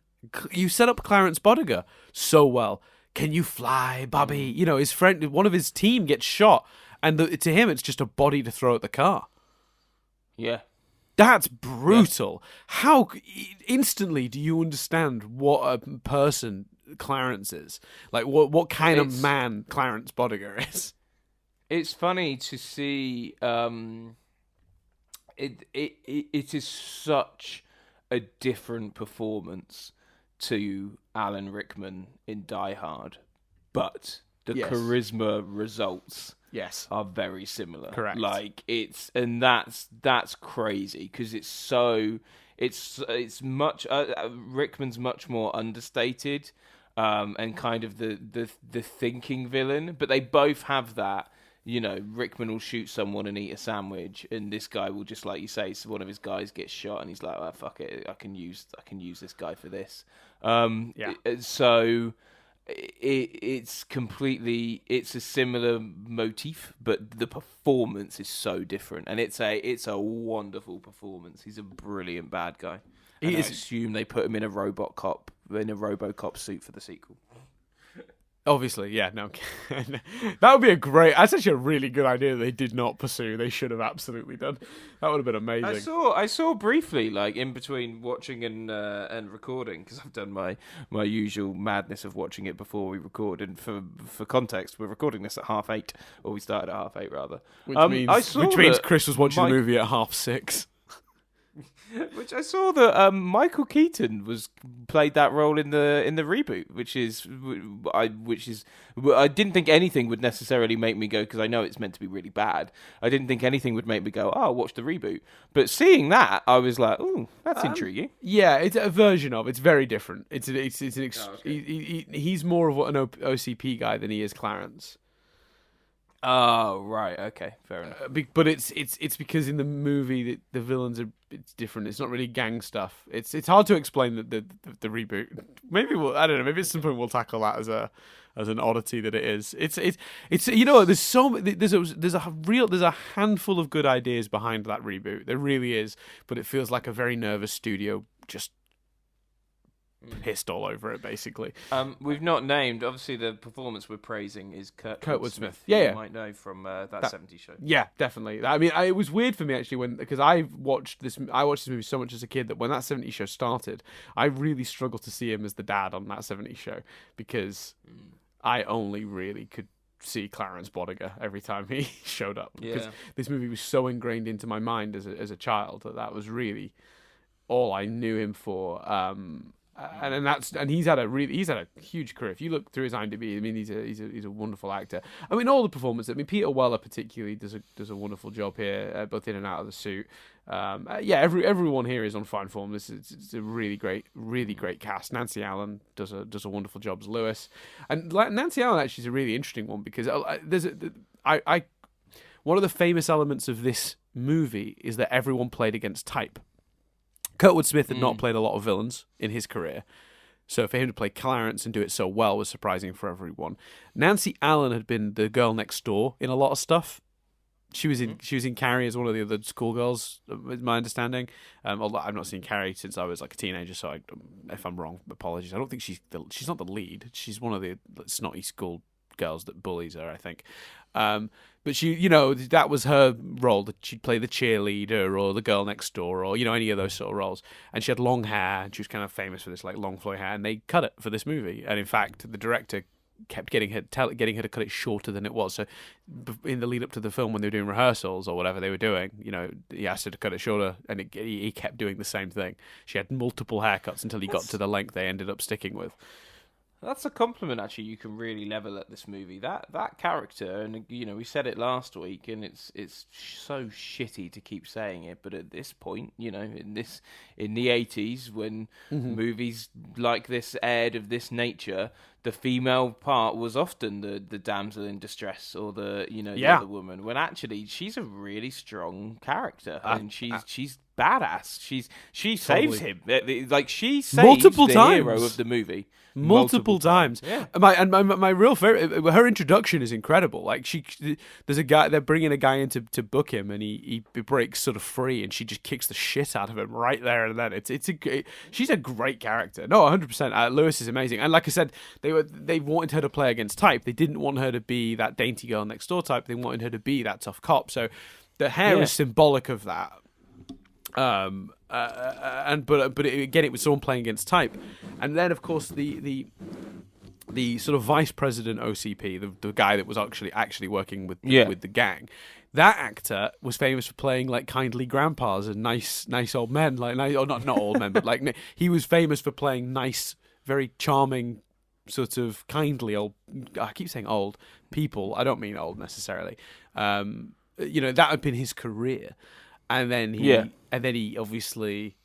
you set up Clarence Bodiger so well. Can you fly, Bobby? His friend, one of his team gets shot. And to him, it's just a body to throw at the car. Yeah. That's brutal. Yeah. How instantly do you understand what a person Clarence is? Like, what kind of man Clarence Bodiger is? It's funny to see... It is such a different performance to Alan Rickman in Die Hard, but the charisma results are very similar. Correct. Like that's crazy because it's much Rickman's much more understated and kind of the thinking villain, but they both have that. Rickman will shoot someone and eat a sandwich, and this guy will just, like you say, so one of his guys gets shot, and he's like, "Oh, fuck it, I can use this guy for this." So it's a similar motif, but the performance is so different, and it's a wonderful performance. He's a brilliant bad guy. I assume they put him in a Robocop suit for the sequel. Obviously, yeah, no. That would be that's actually a really good idea that they did not pursue. They should have absolutely done. That would have been amazing. I saw briefly, like, in between watching and recording, because I've done my usual madness of watching it before we record. And for context, we're recording this at 8:30, or we started at 8:30 rather. Which means Chris was watching the movie at 6:30. Which I saw that Michael Keaton played that role in the reboot, which I didn't think anything would necessarily make me go, because I know it's meant to be really bad. I didn't think anything would make me go, "Oh, I'll watch the reboot." But seeing that, I was like, "Ooh, that's intriguing." Yeah, it's a version of. It's very different. He's more of an OCP guy than he is Clarence. Oh, right, okay, fair enough. But it's because in the movie the villains it's different. It's not really gang stuff. It's hard to explain the reboot. Maybe I don't know. Maybe at some point we'll tackle that as an oddity that it is. It's there's a handful of good ideas behind that reboot. There really is, but it feels like a very nervous studio just pissed all over it, basically. We've not named, obviously the performance we're praising is Kurtwood Smith. Yeah. You might know from that 70s show. Yeah, definitely. I mean, it was weird for me actually because I watched this movie so much as a kid that when that 70s show started, I really struggled to see him as the dad on that 70s show, because I only really could see Clarence Bodiger every time he showed up. Because this movie was so ingrained into my mind as a child that was really all I knew him for. And he's had a huge career. If you look through his IMDb, I mean, he's a wonderful actor. I mean, all the performances. I mean, Peter Weller particularly does a wonderful job here, both in and out of the suit. Everyone here is on fine form. It's a really great cast. Nancy Allen does a wonderful job as Lewis, and Nancy Allen actually is a really interesting one, because one of the famous elements of this movie is that everyone played against type. Kurtwood Smith had not played a lot of villains in his career, so for him to play Clarence and do it so well was surprising for everyone. Nancy Allen had been the girl next door in a lot of stuff. She was in Carrie as one of the other schoolgirls, is my understanding. Although I've not seen Carrie since I was like a teenager, so if I'm wrong, apologies. I don't think she's not the lead. She's one of the snotty school girls that bullies her, I think. But she, that was her role, that she'd play the cheerleader or the girl next door, or, any of those sort of roles. And she had long hair, and she was kind of famous for this, like, long flowing hair, and they cut it for this movie. And in fact, the director kept getting her to cut it shorter than it was. So in the lead up to the film, when they were doing rehearsals or whatever they were doing, he asked her to cut it shorter, and he kept doing the same thing. She had multiple haircuts until he got to the length they ended up sticking with. That's a compliment, actually. You can really level at this movie. That character, and we said it last week, and it's so shitty to keep saying it, but at this point, in the 80s, when movies like this aired of this nature, the female part was often the damsel in distress, or the other woman. When actually she's a really strong character, and she's badass. She saves him. Like, she saves multiple the times. hero of the movie. Multiple times. Yeah. My real favorite, her introduction is incredible. Like, there's a guy, they're bringing a guy in to book him, and he breaks sort of free, and she just kicks the shit out of him right there and then. She's a great character. No, 100%. Lewis is amazing, and like I said, they wanted her to play against type. They didn't want her to be that dainty girl next door type. They wanted her to be that tough cop. So the hair is symbolic of that. But again, it was someone playing against type, and then of course the the sort of vice president OCP, the guy that was actually working with the gang. That actor was famous for playing like kindly grandpas and nice old men, or not old men, but like he was famous for playing nice, very charming, sort of kindly old. I keep saying old people. I don't mean old necessarily. That had been his career, and then he obviously,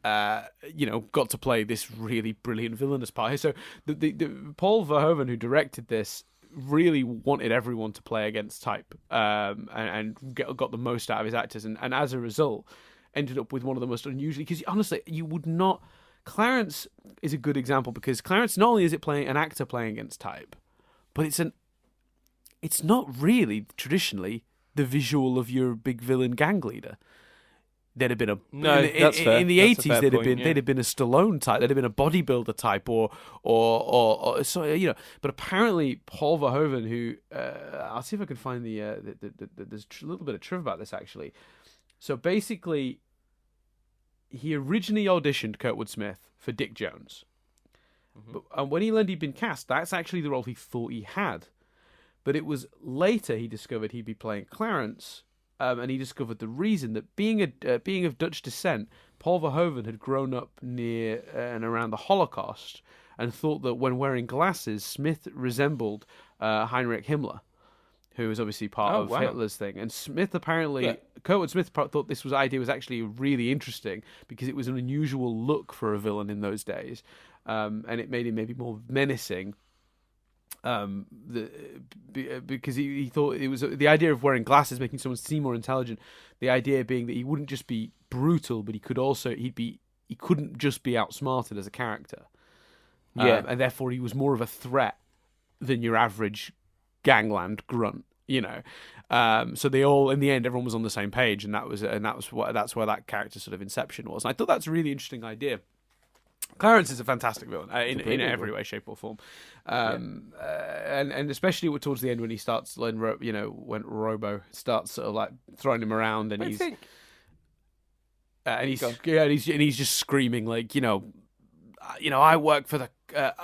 got to play this really brilliant villainous part. So the Paul Verhoeven, who directed this, really wanted everyone to play against type, and got the most out of his actors, and as a result, ended up with one of the most unusually. Because honestly, you would not. Clarence is a good example, because Clarence, not only is it playing an actor playing against type, but it's not really traditionally the visual of your big villain gang leader. There'd have been in the 80s. They'd have been a Stallone type. There'd have been a bodybuilder type, or so. But apparently Paul Verhoeven, who I'll see if I can find there's a little bit of trivia about this actually. So basically, he originally auditioned Kurtwood Smith for Dick Jones, but when he learned he'd been cast, that's actually the role he thought he had. But it was later he discovered he'd be playing Clarence. And he discovered the reason that being of Dutch descent, Paul Verhoeven had grown up near and around the Holocaust, and thought that when wearing glasses, Smith resembled Heinrich Himmler, who was obviously part of Hitler's thing. And Smith apparently, Kurtwood Smith thought this idea was actually really interesting, because it was an unusual look for a villain in those days, and it made him maybe more menacing. Because he thought it was the idea of wearing glasses making someone seem more intelligent. The idea being that he wouldn't just be brutal, but he couldn't just be outsmarted as a character. And therefore he was more of a threat than your average gangland grunt. So they all, in the end, everyone was that's where that character sort of inception was. And I thought that's a really interesting idea. Clarence is a fantastic villain in every way, shape, or form, and especially towards the end when he starts, when Robo starts sort of like throwing him around, and he's just screaming like, I work for the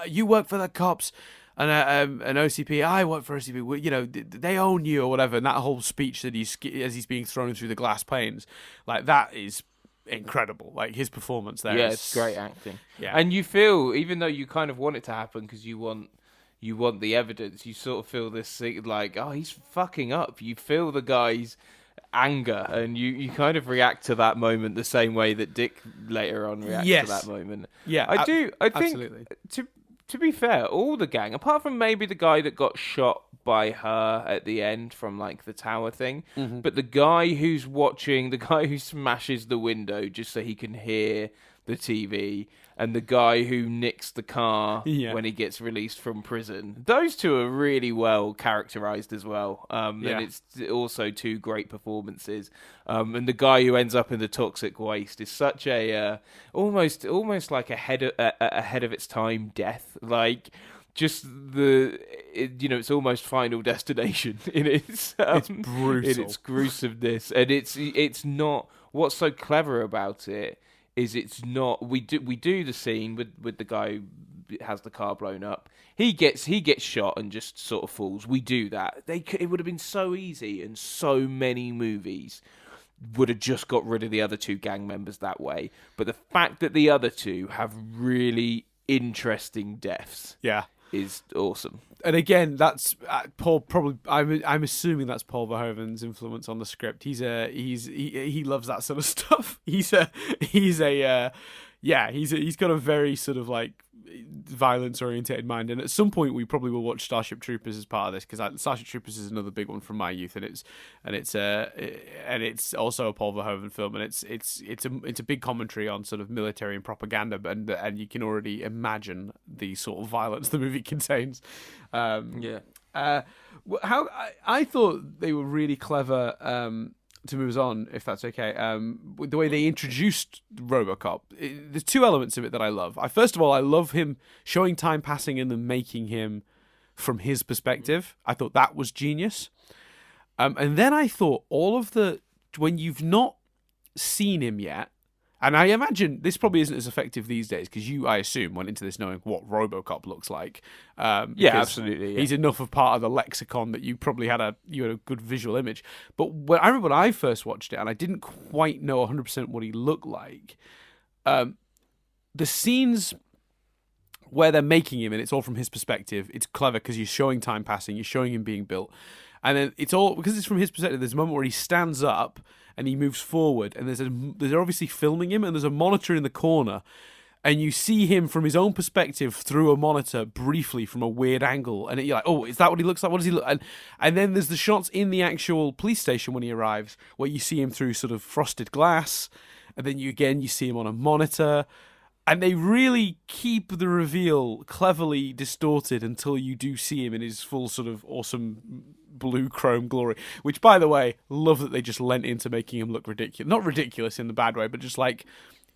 you work for the cops, and an OCP, I work for OCP, they own you or whatever, and that whole speech that as he's being thrown through the glass panes, like that is incredible. Like his performance there, it's great acting. And you feel, even though you kind of want it to happen because you want the evidence, you sort of feel this thing like, oh, he's fucking up. You feel the guy's anger, and you kind of react to that moment the same way that Dick later on reacts to that moment. I think absolutely. To be fair, all the gang, apart from maybe the guy that got shot by her at the end from like the tower thing, but the guy who's watching, the guy who smashes the window just so he can hear the TV, and the guy who nicks the car when he gets released from prison, those two are really well characterized as well. And it's also two great performances. And the guy who ends up in the toxic waste is such a almost like ahead of its time death. Like just it's almost Final Destination in its it's brutal, in its gruesomeness, and it's not. What's so clever about it is it's not. We do the scene with the guy who has the car blown up. He gets shot and just sort of falls. We do that. It would have been so easy, and so many movies would have just got rid of the other two gang members that way. But the fact that the other two have really interesting deaths, is awesome. And again, that's Paul. Probably, I'm assuming that's Paul Verhoeven's influence on the script. He loves that sort of stuff. He's got a very sort of like violence oriented mind. And at some point, we probably will watch Starship Troopers as part of this, because Starship Troopers is another big one from my youth, and it's also a Paul Verhoeven film, and it's a big commentary on sort of military and propaganda, and you can already imagine the sort of violence the movie contains. I thought they were really clever. To move us on, if that's okay, with the way they introduced Robocop, there's two elements of it that I love. First of all, I love him showing time passing and then making him from his perspective. I thought that was genius. And then I thought when you've not seen him yet, And I imagine this probably isn't as effective these days because you, I assume, went into this knowing what Robocop looks like. Yeah, Because absolutely. Yeah. he's enough of part of the lexicon that you probably had a good visual image. But I remember when I first watched it, and I didn't quite know 100% what he looked like. The scenes where they're making him, and it's all from his perspective. It's clever because you're showing time passing, you're showing him being built, and then it's all because it's from his perspective. There's a moment where he stands up and he moves forward, and they're obviously filming him, and there's a monitor in the corner, and you see him from his own perspective through a monitor briefly from a weird angle, and you're like, oh, is that what he looks like? What does he look? And then there's the shots in the actual police station when he arrives, where you see him through sort of frosted glass, and then you see him on a monitor. And they really keep the reveal cleverly distorted until you do see him in his full sort of awesome blue chrome glory. Which, by the way, love that they just lent into making him look ridiculous. Not ridiculous in the bad way, but just like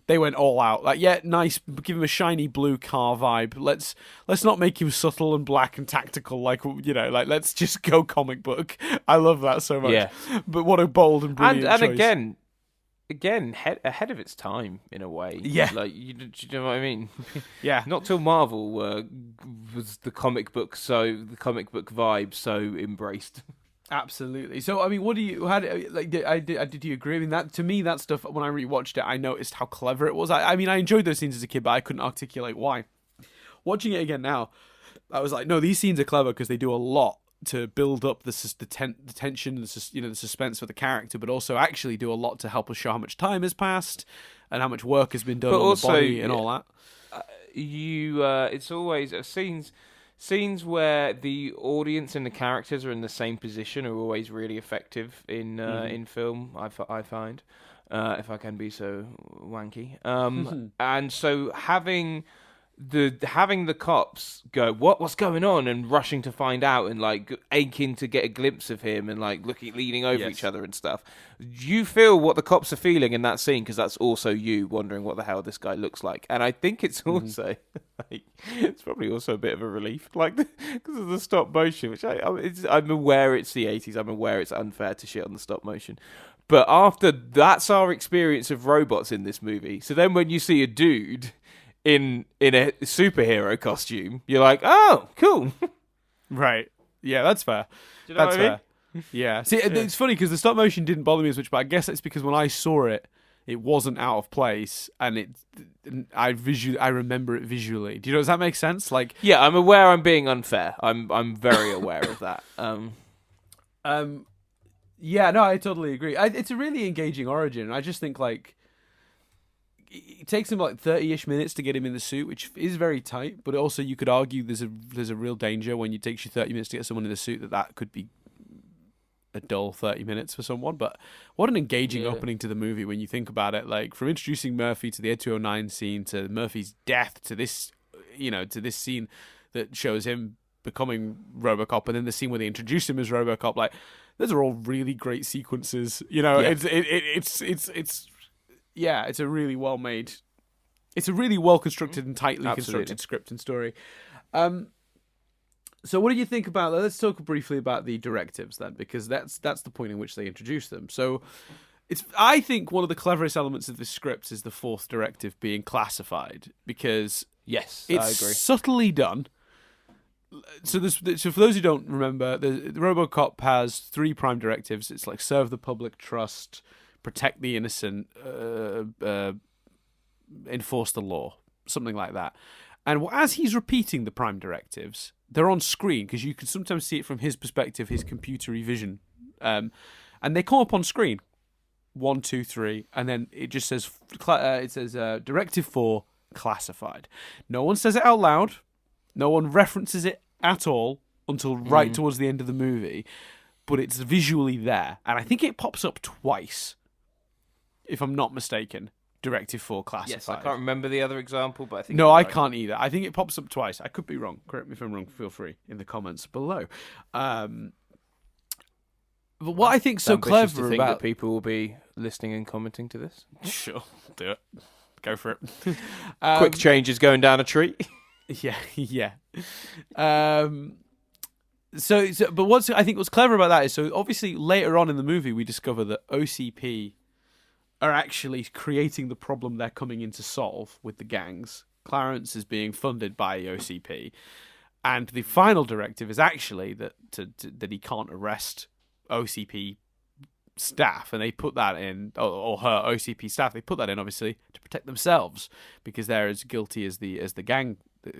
they went all out. Like, yeah, nice, give him a shiny blue car vibe. Let's not make him subtle and black and tactical. Like, let's just go comic book. I love that so much. Yeah. But what a bold and brilliant choice. And again, ahead of its time in a way. Yeah, like you know what I mean. Yeah, not till Marvel was the comic book vibe so embraced. Absolutely. So, I mean, what do you? How did you agree? I mean, that to me, that stuff. When I rewatched it, I noticed how clever it was. I mean, I enjoyed those scenes as a kid, but I couldn't articulate why. Watching it again now, I was like, no, these scenes are clever because they do a lot to build up the tension, the suspense for the character, but also actually do a lot to help us show how much time has passed and how much work has been done on the body and all that. It's always scenes where the audience and the characters are in the same position are always really effective in film. I find, if I can be so wanky, and so having the cops go, what's going on, and rushing to find out, and like aching to get a glimpse of him, and like leaning over each other and stuff. You feel what the cops are feeling in that scene because that's also you wondering what the hell this guy looks like. And I think it's also it's probably also a bit of a relief, like because of the stop motion, which I'm aware it's the 80s. I'm aware it's unfair to shit on the stop motion. But after that's our experience of robots in this movie. So then when you see a dude in a superhero costume, you're like, oh, cool. Right. Yeah, that's fair. Do you know that's what I mean? fair. Yeah. See, it's funny because the stop motion didn't bother me as much, but I guess it's because when I saw it, it wasn't out of place, and I remember it visually. Do you know? Does that make sense? Like, yeah, I'm aware I'm being unfair. I'm very aware of that. Yeah, no, I totally agree. It's a really engaging origin. I just think like it takes him like 30-ish minutes to get him in the suit, which is very tight. But also, you could argue there's a real danger when it takes you 30 minutes to get someone in the suit that could be a dull 30 minutes for someone. But what an engaging opening to the movie when you think about it. Like from introducing Murphy to the Ed 209 scene to Murphy's death to this, to this scene that shows him becoming Robocop, and then the scene where they introduce him as Robocop. Like those are all really great sequences. It's a really well made, it's a really well constructed and tightly constructed script and story. So what do you think about that? Let's talk briefly about the directives then, because that's the point in which they introduce them. So I think one of the cleverest elements of this script is the fourth directive being classified, because yes, it's I agree. Subtly done. So for those who don't remember, the Robocop has 3 prime directives. It's like serve the public, trust, protect the innocent, enforce the law, something like that. And as he's repeating the prime directives, they're on screen because you can sometimes see it from his perspective, his computery vision, and they come up on screen, 1, 2, 3, and then it just says Directive 4 classified. No one says it out loud. No one references it at all until right towards the end of the movie, but it's visually there, and I think it pops up twice, if I'm not mistaken. Directive 4 classified. Yes, I can't remember the other example, but I think... No, I can't either. I think it pops up twice. I could be wrong. Correct me if I'm wrong. Feel free in the comments below. But what I think's so clever about... that people will be listening and commenting to this. Sure, do it. Go for it. Quick changes going down a tree. Yeah. But what's clever about that is, so obviously later on in the movie we discover that OCP are actually creating the problem they're coming in to solve with the gangs. Clarence is being funded by the OCP, and the final directive is actually that that he can't arrest OCP staff, and they put that in, or her OCP staff. They put that in obviously to protect themselves because they're as guilty as the gang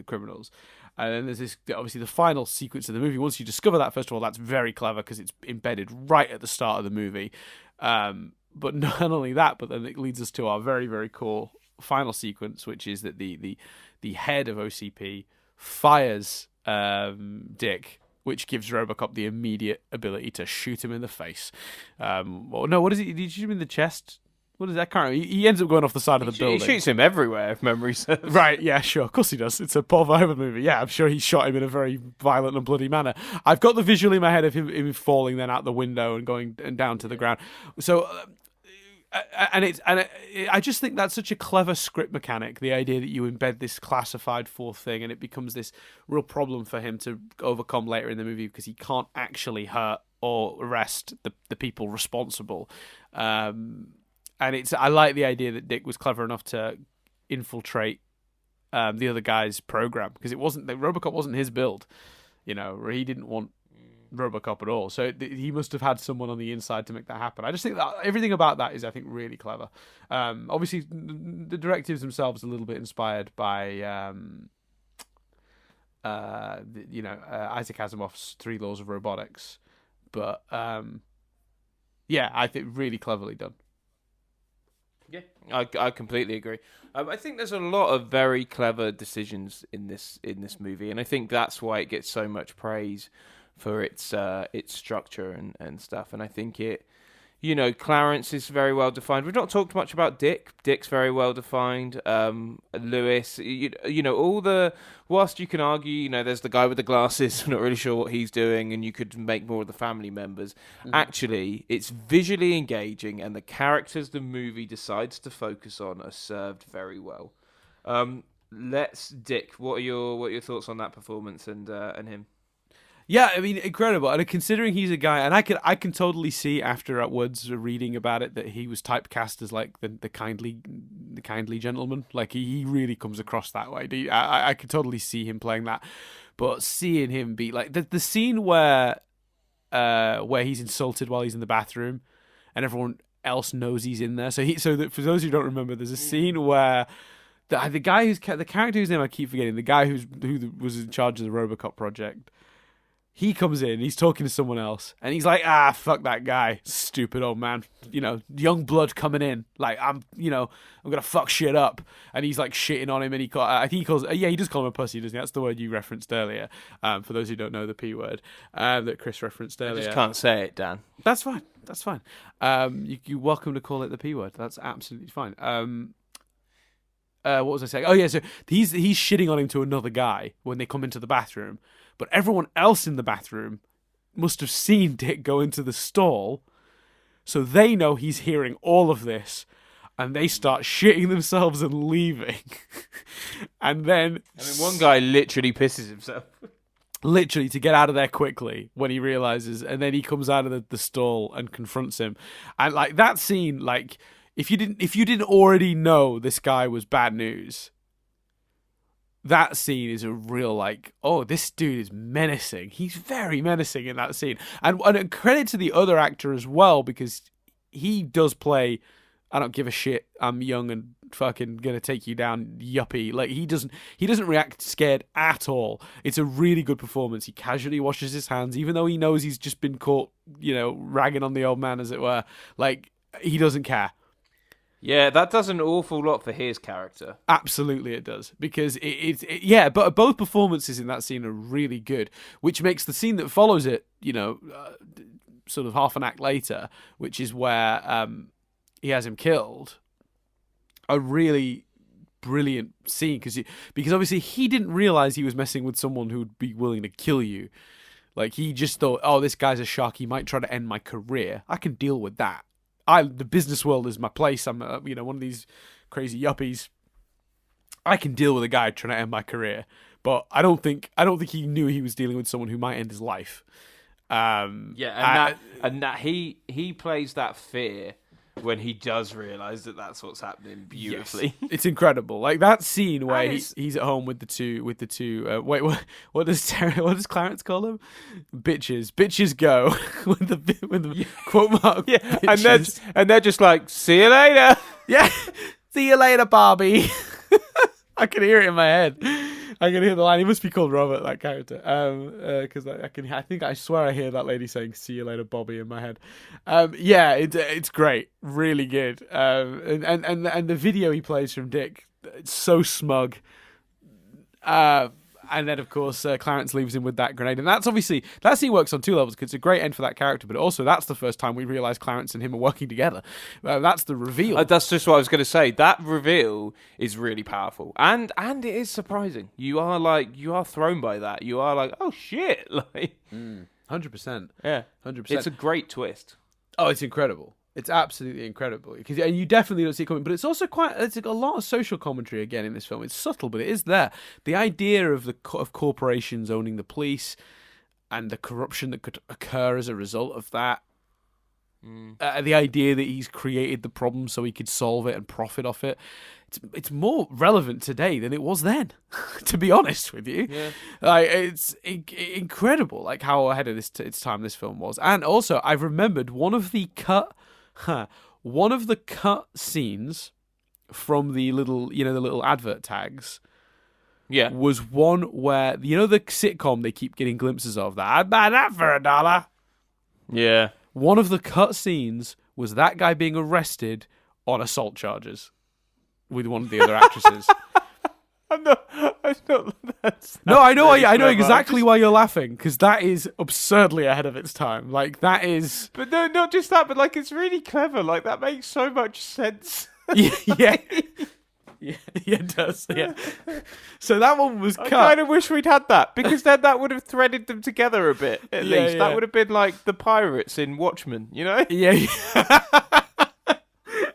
criminals. And then there's this, obviously, the final sequence of the movie. Once you discover that, first of all, that's very clever because it's embedded right at the start of the movie. But not only that, but then it leads us to our very, very cool final sequence, which is that the head of OCP fires Dick, which gives Robocop the immediate ability to shoot him in the face. Or no, what is it? Did you shoot him in the chest? What is that? Can't he ends up going off the side of the building. He shoots him everywhere, if memory serves. Right, yeah, sure. Of course he does. It's a Paul Verhoeven movie. Yeah, I'm sure he shot him in a very violent and bloody manner. I've got the visual in my head of him falling then out the window and going down to the ground. So... I just think that's such a clever script mechanic, the idea that you embed this classified fourth thing and it becomes this real problem for him to overcome later in the movie because he can't actually hurt or arrest the people responsible. And I like the idea that Dick was clever enough to infiltrate the other guy's program because Robocop wasn't his build, he didn't want Robocop at all, so he must have had someone on the inside to make that happen. I just think that everything about that is, I think, really clever. Obviously, the directives themselves are a little bit inspired by, Isaac Asimov's Three Laws of Robotics, but yeah, I think really cleverly done. Yeah, I completely agree. I think there's a lot of very clever decisions in this movie, and I think that's why it gets so much praise for its structure and stuff. And I think Clarence is very well defined. We've not talked much about Dick. Dick's very well defined. Lewis, whilst you can argue, there's the guy with the glasses, I'm not really sure what he's doing, and you could make more of the family members. Actually, it's visually engaging, and the characters the movie decides to focus on are served very well. Dick, what are your thoughts on that performance and him? Yeah, I mean, incredible. And considering he's a guy, and I can totally see afterwards reading about it that he was typecast as like the kindly gentleman. Like he really comes across that way. I could totally see him playing that, but seeing him be like the scene where he's insulted while he's in the bathroom, and everyone else knows he's in there. So that for those who don't remember, there's a scene where the guy the character whose name I keep forgetting, the guy who was in charge of the Robocop project. He comes in, he's talking to someone else, and he's like, fuck that guy, stupid old man, young blood coming in, like, I'm gonna fuck shit up, and he's like shitting on him, and he does call him a pussy, doesn't he? That's the word you referenced earlier, for those who don't know the P word, that Chris referenced earlier. I just can't say it, Dan. That's fine. You're welcome to call it the P word, that's absolutely fine. What was I saying? Oh yeah, so he's shitting on him to another guy when they come into the bathroom, but everyone else in the bathroom must have seen Dick go into the stall, so they know he's hearing all of this, and they start shitting themselves and leaving. And then one guy literally pisses himself. Literally to get out of there quickly when he realizes, and then he comes out of the stall and confronts him. And like that scene, like if you didn't already know this guy was bad news, that scene is a real like, oh, this dude is menacing. He's very menacing in that scene. And credit to the other actor as well, because he does play, I don't give a shit, I'm young and fucking gonna take you down, yuppie. Like he doesn't react scared at all. It's a really good performance. He casually washes his hands, even though he knows he's just been caught, ragging on the old man, as it were. Like, he doesn't care. Yeah, that does an awful lot for his character. Absolutely it does. Because but both performances in that scene are really good, which makes the scene that follows it, sort of half an act later, which is where he has him killed, a really brilliant scene. Because obviously he didn't realize he was messing with someone who would be willing to kill you. Like, he just thought, oh, this guy's a shark, he might try to end my career. I can deal with that. The business world is my place. I'm, one of these crazy yuppies. I can deal with a guy trying to end my career, but I don't think he knew he was dealing with someone who might end his life. He plays that fear when he does realise that that's what's happening beautifully. Yes. It's incredible. Like that scene where And he's at home with the two. Wait, what does Clarence call them? Bitches go with the quote mark. Yeah, bitches. and they're just like, see you later. Yeah, see you later, Barbie. I can hear it in my head. I can hear the line. He must be called Robert, that character. Because I swear I hear that lady saying "See you later, Bobby" in my head. Yeah, it's great, really good. And the video he plays from Dick, it's so smug. And then, of course, Clarence leaves him with that grenade. And that scene works on two levels because it's a great end for that character, but also that's the first time we realise Clarence and him are working together. That's the reveal. That's just what I was going to say. That reveal is really powerful. And it is surprising. You are thrown by that. You are like, oh, shit. Like, 100%. Yeah. 100%. It's a great twist. Oh, it's incredible. It's absolutely incredible because you definitely don't see it coming. But it's also it's a lot of social commentary again in this film. It's subtle, but it is there. The idea of corporations owning the police and the corruption that could occur as a result of that. The idea that he's created the problem so he could solve it and profit off it. It's more relevant today than it was then, to be honest with you. Yeah. It's incredible, like how ahead of its time this film was. And also, I've remembered one of the cut scenes from the little advert tags. Yeah. Was one where the sitcom they keep getting glimpses of that. I'd buy that for $1. Yeah. One of the cut scenes was that guy being arrested on assault charges with one of the other actresses. I know. No, I know. I know exactly why you're laughing because that is absurdly ahead of its time. Like that is. But no, not just that. But like, it's really clever. Like that makes so much sense. Yeah. Yeah, it does. Yeah. So that one was cut. I kind of wish we'd had that because then that would have threaded them together a bit. At least that would have been like the pirates in Watchmen. You know? Yeah.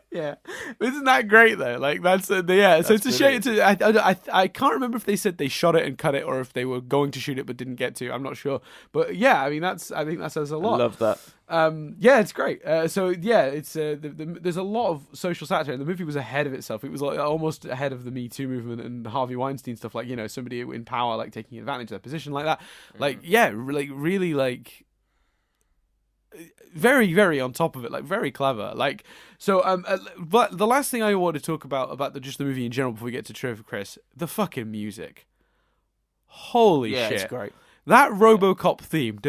Yeah, isn't that great though? Like that's yeah. So it's a shame. I can't remember if they said they shot it and cut it, or if they were going to shoot it but didn't get to. I'm not sure. But yeah, I mean I think that says a lot. I love that. Yeah, it's great. So yeah, it's there's a lot of social satire, and the movie was ahead of itself. It was like almost ahead of the Me Too movement and Harvey Weinstein stuff. Like somebody in power like taking advantage of their position like that. Like yeah, like really like. Very, very on top of it, like very clever. Like so. But the last thing I want to talk about just the movie in general before we get to trivia, Chris, the fucking music. Holy shit! It's great. That Robocop theme,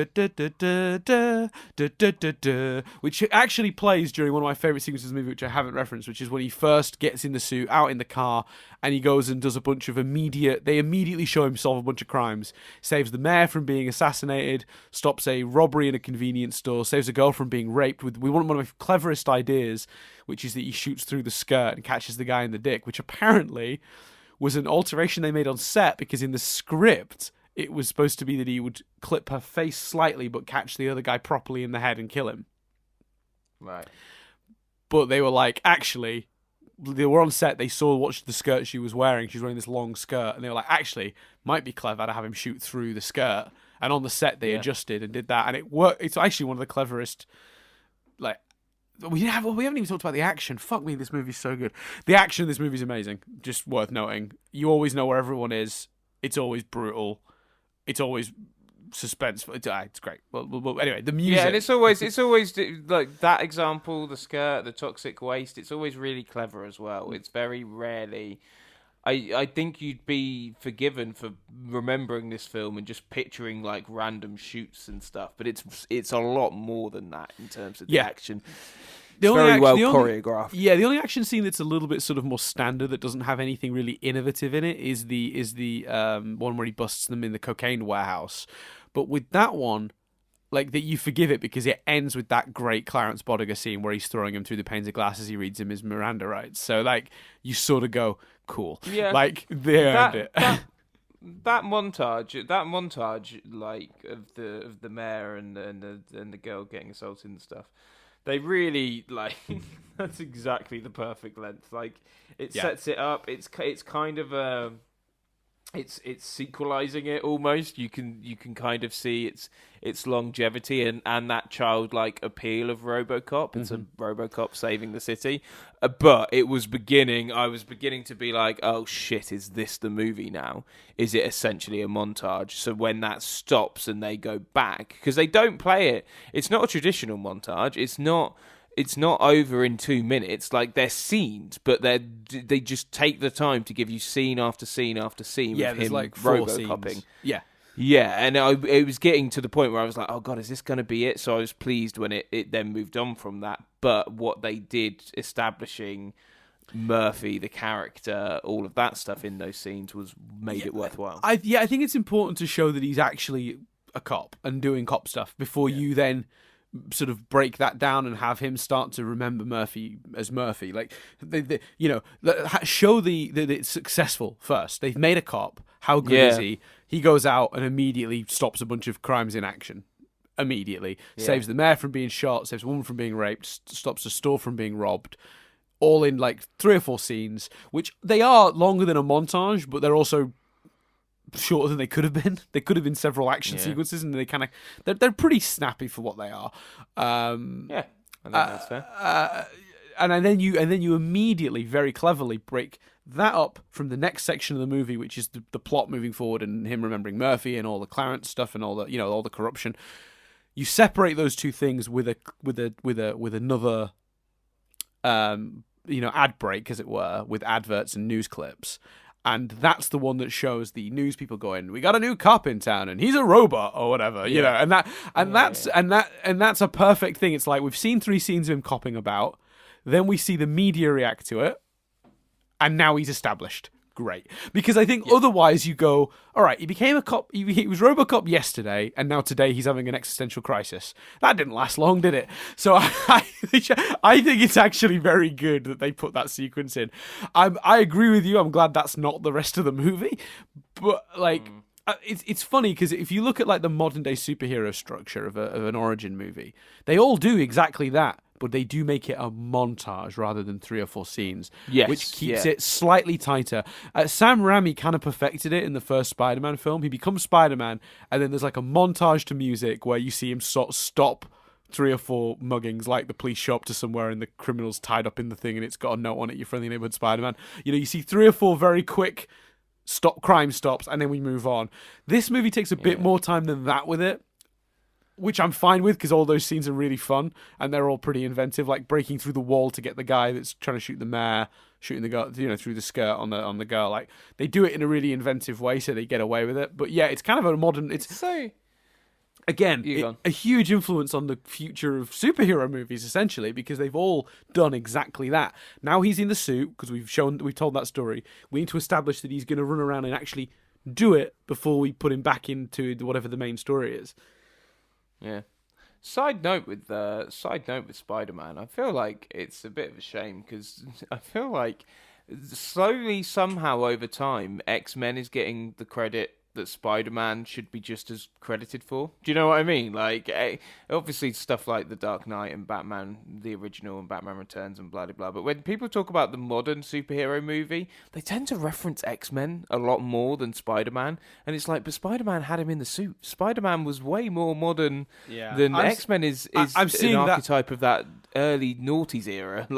which actually plays during one of my favorite sequences of the movie, which I haven't referenced, which is when he first gets in the suit, out in the car, and he goes and does a bunch of they immediately show him solve a bunch of crimes, saves the mayor from being assassinated, stops a robbery in a convenience store, saves a girl from being raped with one of my cleverest ideas, which is that he shoots through the skirt and catches the guy in the dick, which apparently was an alteration they made on set because in the script it was supposed to be that he would clip her face slightly but catch the other guy properly in the head and kill him. Right. But they were like, actually, they were on set, they saw what the skirt she was wearing. She was wearing this long skirt. And they were like, actually, might be clever to have him shoot through the skirt. And on the set, they adjusted and did that. And it worked. It's actually one of the cleverest, like, we haven't even talked about the action. Fuck me, this movie's so good. The action in this movie's amazing. Just worth noting. You always know where everyone is. It's always brutal. It's always suspenseful. It's great. Well, anyway, the music. Yeah, and it's always like that example, the skirt, the toxic waste. It's always really clever as well. It's very rarely. I think you'd be forgiven for remembering this film and just picturing like random shoots and stuff, but it's a lot more than that in terms of the action. It's very well choreographed. Yeah, the only action scene that's a little bit sort of more standard that doesn't have anything really innovative in it is the one where he busts them in the cocaine warehouse. But with that one, like that, you forgive it because it ends with that great Clarence Bodiger scene where he's throwing him through the panes of glass as he reads him his Miranda rights. So like you sort of go, cool. Yeah, like they earned it. That montage, like of the mayor and the girl getting assaulted and stuff. They really like that's exactly the perfect length. Like it sets it up. It's kind of a it's sequelizing it almost. You can kind of see its longevity and that childlike appeal of RoboCop. It's a RoboCop saving the city, but I was beginning to be like, oh shit, is this the movie now? Is it essentially a montage? So when that stops and they go back, because they don't play it, it's not a traditional montage. It's not over in 2 minutes. Like, they're scenes, but they just take the time to give you scene after scene after scene of him like 4 robocopping. scenes. Yeah. Yeah, and it was getting to the point where I was like, oh god, is this going to be it? So I was pleased when it then moved on from that. But what they did establishing Murphy, the character, all of that stuff in those scenes made it worthwhile. I think it's important to show that he's actually a cop and doing cop stuff before you then sort of break that down and have him start to remember Murphy as Murphy. Like, show that it's successful first. They've made a cop. How good is he? He goes out and immediately stops a bunch of crimes in action. Immediately. Saves the mayor from being shot, saves a woman from being raped, stops a store from being robbed. All in like 3 or 4 scenes, which they are longer than a montage, but they're also shorter than they could have been. They could have been several action sequences, and they're pretty snappy for what they are. I think that's fair. And then you immediately, very cleverly, break that up from the next section of the movie, which is the plot moving forward and him remembering Murphy and all the Clarence stuff and all the all the corruption. You separate those two things with another ad break, as it were, with adverts and news clips. And that's the one that shows the news people going, we got a new cop in town and he's a robot or whatever, and that's a perfect thing. It's like, we've seen 3 scenes of him copping about, then we see the media react to it, and now he's established. Great. Because I think otherwise you go, all right, he became a cop, he was Robocop yesterday, and now today he's having an existential crisis. That didn't last long, did it? So I think it's actually very good that they put that sequence in. I agree with you. I'm glad that's not the rest of the movie. But, like, it's funny because if you look at, like, the modern-day superhero structure of an origin movie, they all do exactly that. But they do make it a montage rather than 3 or 4 scenes, which keeps it slightly tighter. Sam Raimi kind of perfected it in the first Spider-Man film. He becomes Spider-Man, and then there's like a montage to music where you see him sort of stop 3 or 4 muggings, like the police show up to somewhere and the criminal's tied up in the thing and it's got a note on it, your friendly neighborhood Spider-Man. You see 3 or 4 very quick crime stops, and then we move on. This movie takes a bit more time than that with it, which I'm fine with, because all those scenes are really fun and they're all pretty inventive, like breaking through the wall to get the guy that's trying to shoot the mayor, shooting the girl, through the skirt on the girl. Like, they do it in a really inventive way, so they get away with it. But yeah, it's kind of a modern. It's so again a huge influence on the future of superhero movies, essentially, because they've all done exactly that. Now he's in the suit because we've told that story. We need to establish that he's going to run around and actually do it before we put him back into whatever the main story is. Yeah. Side note with Spider-Man, I feel like it's a bit of a shame because I feel like slowly, somehow, over time, X-Men is getting the credit that Spider-Man should be just as credited for. Do you know what I mean? Like, obviously stuff like The Dark Knight and Batman, the original, and Batman Returns and blah, blah, blah. But when people talk about the modern superhero movie, they tend to reference X-Men a lot more than Spider-Man. And it's like, but Spider-Man had him in the suit. Spider-Man was way more modern than X-Men is I'm seeing an archetype of that early noughties era.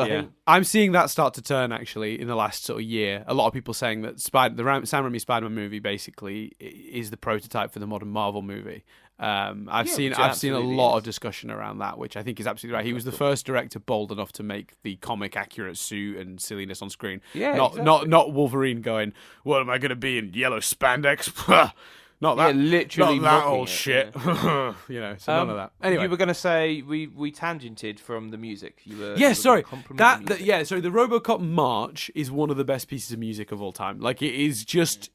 I'm seeing that start to turn, actually, in the last sort of year. A lot of people saying that Sam Raimi Spider-Man movie basically is the prototype for the modern Marvel movie. I've seen a lot of discussion around that, which I think is absolutely right. He was the first director bold enough to make the comic accurate suit and silliness on screen. Not Wolverine going, what am I going to be in yellow spandex? Not that, literally not that old shit. So none of that. Anyway, you were going to say we tangented from the music. Sorry. The RoboCop march is one of the best pieces of music of all time. Like, it is just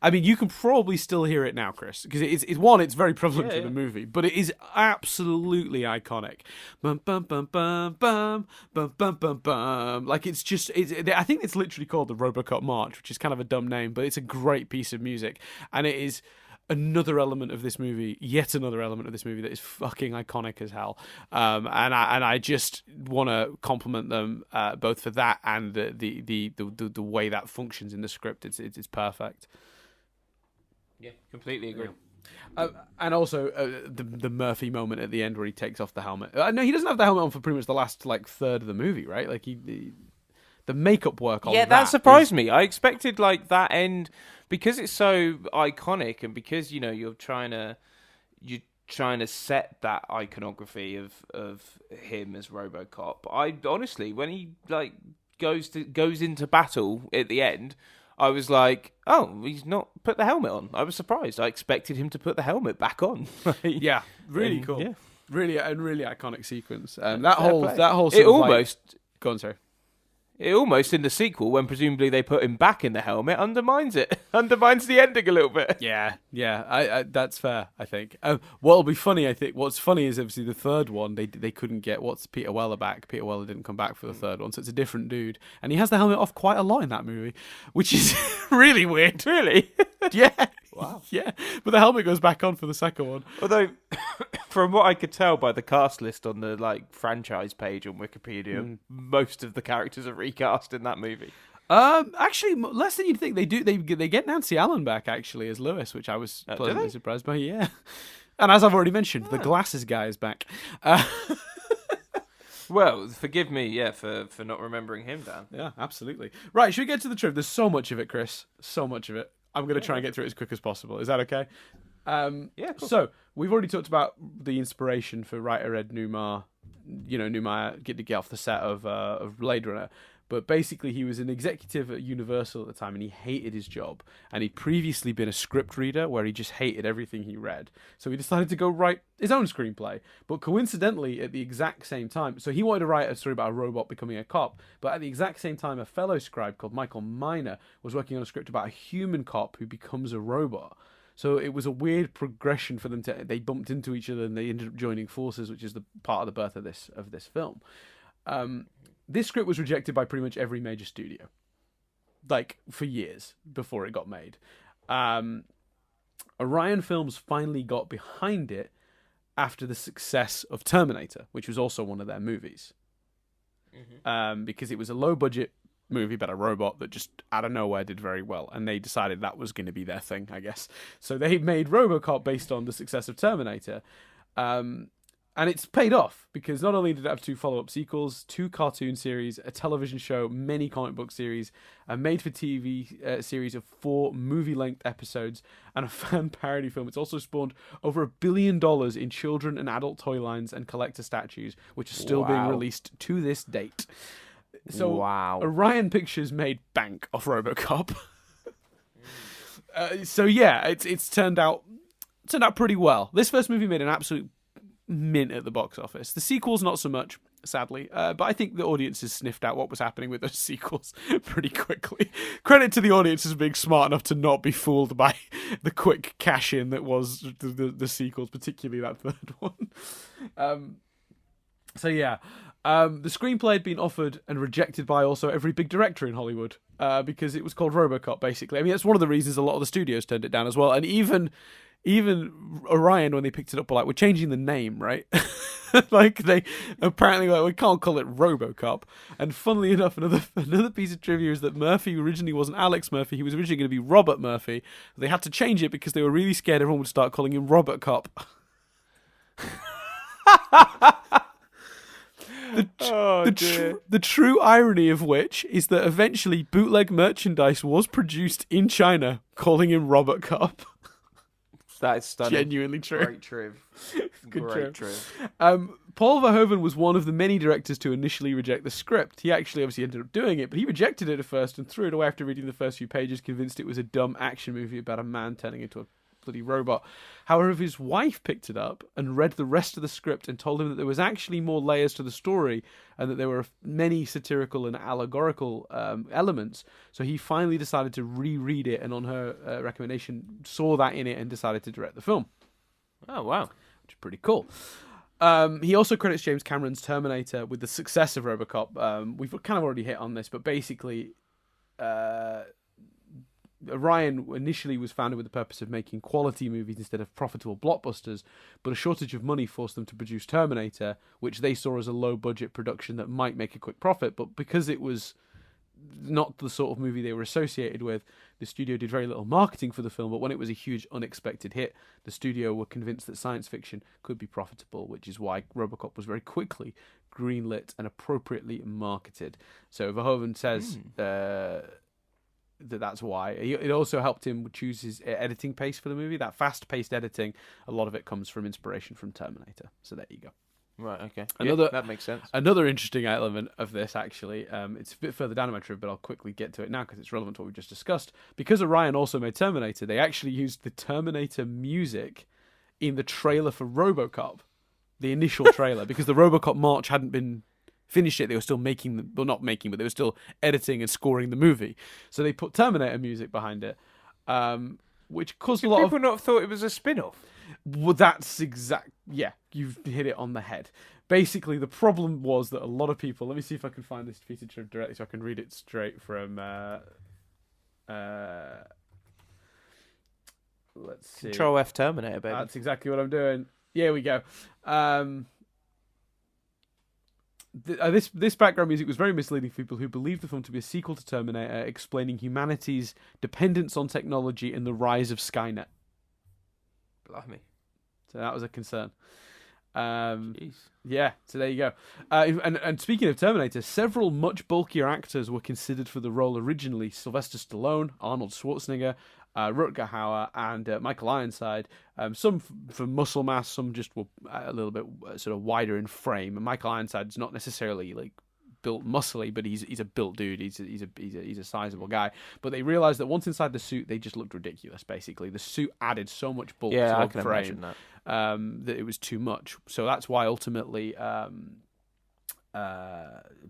I mean, you can probably still hear it now, Chris, because it's very prevalent for the movie, but it is absolutely iconic. Bum bum bum bum bum bum bum bum bum. Like, I think it's literally called the RoboCop march, which is kind of a dumb name, but it's a great piece of music, and it is yet another element of this movie that is fucking iconic as hell. And I just want to compliment them both for that and the way that functions in the script. It's perfect. Yeah, completely agree. And also the Murphy moment at the end where he takes off the helmet. No, he doesn't have the helmet on for pretty much the last third of the movie, right? Like the makeup work on that surprised me. I expected that end because it's so iconic, and because you're trying to set that iconography of him as RoboCop. I honestly, when he goes into battle at the end, I was like, oh, he's not put the helmet on. I was surprised. I expected him to put the helmet back on. Yeah, really cool. Yeah. Really iconic sequence. That whole sort it of almost go on, sorry. It almost, in the sequel, when presumably they put him back in the helmet, undermines it. Undermines the ending a little bit. Yeah. I that's fair, I think. What'll be funny, I think, what's funny is obviously the third one, they couldn't get Peter Weller back. Peter Weller didn't come back for the third one, so it's a different dude. And he has the helmet off quite a lot in that movie, which is really weird. Really? Yeah. Wow. Yeah. But the helmet goes back on for the second one. Although, from what I could tell by the cast list on the franchise page on Wikipedia, most of the characters are recast in that movie. Actually, less than you'd think. They do. They get Nancy Allen back actually as Lewis, which I was pleasantly surprised by. Yeah, and as I've already mentioned, the glasses guy is back. Well, forgive me, for not remembering him, Dan. Yeah, absolutely. Right, should we get to the trivia? There's so much of it, Chris. So much of it. I'm going to try and get through it as quick as possible. Is that okay? Yeah, cool. So, we've already talked about the inspiration for writer Ed Newmeyer, Newmeyer getting to get off the set of Blade Runner. But basically, he was an executive at Universal at the time, and he hated his job. And he'd previously been a script reader, where he just hated everything he read. So he decided to go write his own screenplay. But coincidentally, at the exact same time, so he wanted to write a story about a robot becoming a cop. But at the exact same time, a fellow scribe called Michael Miner was working on a script about a human cop who becomes a robot. So it was a weird progression for them they bumped into each other and they ended up joining forces, which is the part of the birth of this film. This script was rejected by pretty much every major studio, for years before it got made. Orion Films finally got behind it after the success of Terminator, which was also one of their movies. Because it was a low-budget movie about a robot that just out of nowhere did very well, and they decided that was going to be their thing, I guess. So they made Robocop based on the success of Terminator. And it's paid off, because not only did it have 2 follow-up sequels, 2 cartoon series, a television show, many comic book series, a made-for-TV series of 4 movie-length episodes, and a fan parody film. It's also spawned over $1 billion in children and adult toy lines and collector statues, which are still being released to this date. So Orion Pictures made bank off RoboCop. It's turned out pretty well. This first movie made an absolute mint at the box office. The sequels, not so much, sadly. But I think the audiences sniffed out what was happening with those sequels pretty quickly. Credit to the audiences being smart enough to not be fooled by the quick cash-in that was the sequels, particularly that third one. The screenplay had been offered and rejected by also every big director in Hollywood because it was called Robocop, basically. I mean, that's one of the reasons a lot of the studios turned it down as well. And even Orion, when they picked it up, were like, we're changing the name, right? They apparently we can't call it Robocop. And funnily enough, another piece of trivia is that Murphy originally wasn't Alex Murphy. He was originally going to be Robert Murphy. They had to change it because they were really scared everyone would start calling him Robocop. The true irony of which is that eventually bootleg merchandise was produced in China calling him Robocop. That is stunning. Genuinely true. Great triv. Great triv. Paul Verhoeven was one of the many directors to initially reject the script. He actually obviously ended up doing it, but he rejected it at first and threw it away after reading the first few pages, convinced it was a dumb action movie about a man turning into a bloody robot. However, his wife picked it up and read the rest of the script and told him that there was actually more layers to the story and that there were many satirical and allegorical elements. So he finally decided to reread it, and on her recommendation saw that in it and decided to direct the film. Oh, wow. Which is pretty cool. He also credits James Cameron's Terminator with the success of Robocop. We've kind of already hit on this, but basically Orion initially was founded with the purpose of making quality movies instead of profitable blockbusters, but a shortage of money forced them to produce Terminator, which they saw as a low-budget production that might make a quick profit, but because it was not the sort of movie they were associated with. The studio did very little marketing for the film, but when it was a huge unexpected hit, the studio were convinced that science fiction could be profitable, which is why Robocop was very quickly greenlit and appropriately marketed. So Verhoeven says that's why. It also helped him choose his editing pace for the movie. That fast-paced editing, a lot of it comes from inspiration from Terminator. So there you go. Right, okay. That makes sense. Another interesting element of this, actually, it's a bit further down in my trip, but I'll quickly get to it now because it's relevant to what we just discussed. Because Orion also made Terminator, they actually used the Terminator music in the trailer for Robocop, the initial trailer, because the Robocop march hadn't been finished yet. They were still not making, but they were still editing and scoring the movie. So they put Terminator music behind it, which caused a lot of... people not thought it was a spin-off? Well, that's exact. Yeah, you've hit it on the head. Basically, the problem was that a lot of people. Let me see if I can find this piece of trivia directly so I can read it straight from. Let's see. Control F Terminator, baby. That's exactly what I'm doing. Here we go. This background music was very misleading for people who believed the film to be a sequel to Terminator, explaining humanity's dependence on technology and the rise of Skynet. Blimey. So that was a concern. Jeez. Yeah, so there you go. And speaking of Terminator, several much bulkier actors were considered for the role originally. Sylvester Stallone, Arnold Schwarzenegger, Rutger Hauer, and Michael Ironside. Some for muscle mass, some just were a little bit sort of wider in frame. And Michael Ironside's not necessarily like built muscly, but he's a built dude. He's a sizable guy. But they realized that once inside the suit, they just looked ridiculous. Basically, the suit added so much bulk to I the can frame imagine that. that it was too much. So that's why ultimately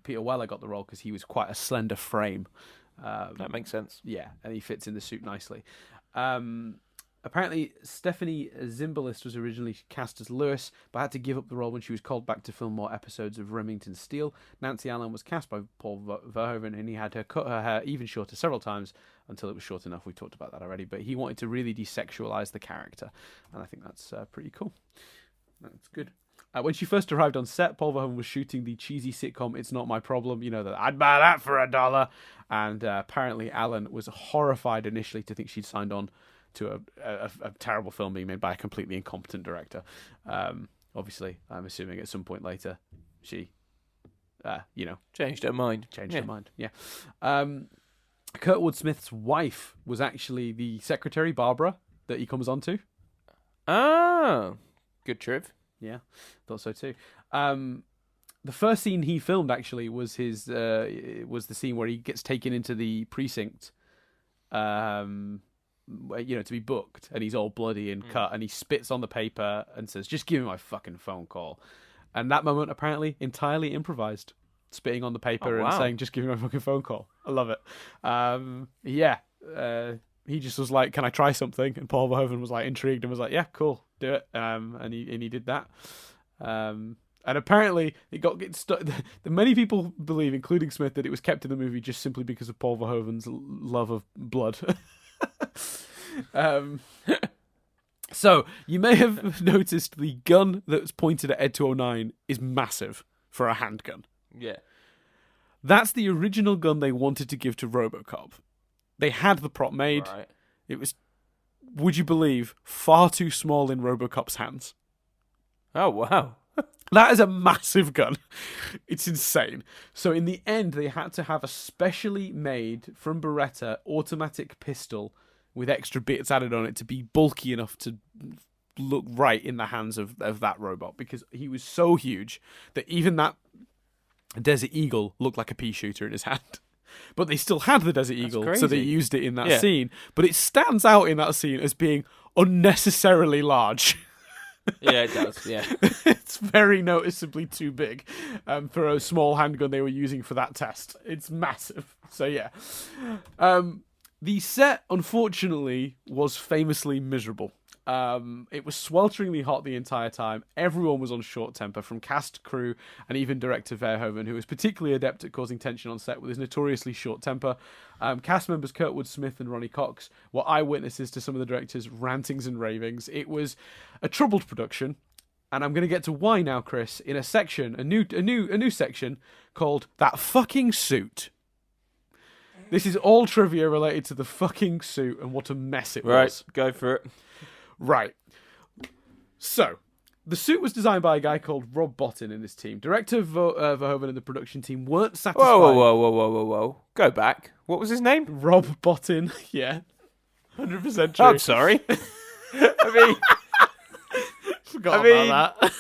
Peter Weller got the role, because he was quite a slender frame. That makes sense. Yeah, and he fits in the suit nicely. Apparently, Stephanie Zimbalist was originally cast as Lewis, but had to give up the role when she was called back to film more episodes of Remington Steele. Nancy Allen was cast by Paul Verhoeven, and he had her cut her hair even shorter several times until it was short enough. We talked about that already, but he wanted to really desexualize the character, and I think that's pretty cool. That's good. When she first arrived on set, Paul Verhoeven was shooting the cheesy sitcom It's Not My Problem, you know, that I'd buy that for $1. And apparently Allen was horrified initially to think she'd signed on to a terrible film being made by a completely incompetent director. Obviously, I'm assuming at some point later she, changed her mind. Her mind, yeah. Kurtwood Smith's wife was actually the secretary, Barbara, that he comes on to. Oh, good triv. Yeah, thought so too. The first scene he filmed actually was was the scene where he gets taken into the precinct, to be booked, and he's all bloody and cut, and he spits on the paper and says, "Just give me my fucking phone call." And that moment apparently entirely improvised, spitting on the paper and saying, "Just give me my fucking phone call." I love it. He just was like, "Can I try something?" And Paul Verhoeven was like intrigued and was like, "Yeah, cool, do it." And he did that. And apparently the many people believe, including Smith, that it was kept in the movie just simply because of Paul Verhoeven's love of blood. So you may have noticed the gun that's pointed at Ed 209 is massive for a handgun. Yeah. That's the original gun they wanted to give to Robocop. They had the prop made. Right. It was, would you believe, far too small in Robocop's hands. Oh, wow. That is a massive gun. It's insane. So in the end, they had to have a specially made, from Beretta, automatic pistol with extra bits added on it to be bulky enough to look right in the hands of that robot, because he was so huge that even that Desert Eagle looked like a pea shooter in his hand. But they still had the Desert Eagle, so they used it in that scene. But it stands out in that scene as being unnecessarily large. Yeah, it does, yeah. It's very noticeably too big for a small handgun they were using for that test. It's massive. So, yeah. The set, unfortunately, was famously miserable. It was swelteringly hot the entire time. Everyone was on short temper, from cast, crew, and even director Verhoeven, who was particularly adept at causing tension on set with his notoriously short temper. Cast members Kurtwood Smith and Ronnie Cox were eyewitnesses to some of the director's rantings and ravings. It was a troubled production, and I'm going to get to why now, Chris, in a section, a new section called "That Fucking Suit." This is all trivia related to the fucking suit and what a mess it Right, was. go for it. Right. So, the suit was designed by a guy called Rob Bottin and his team. Director Verhoeven and the production team weren't satisfied. Whoa. Go back. What was his name? Rob Bottin, yeah. 100% true. I'm sorry. I mean... Forgot about that.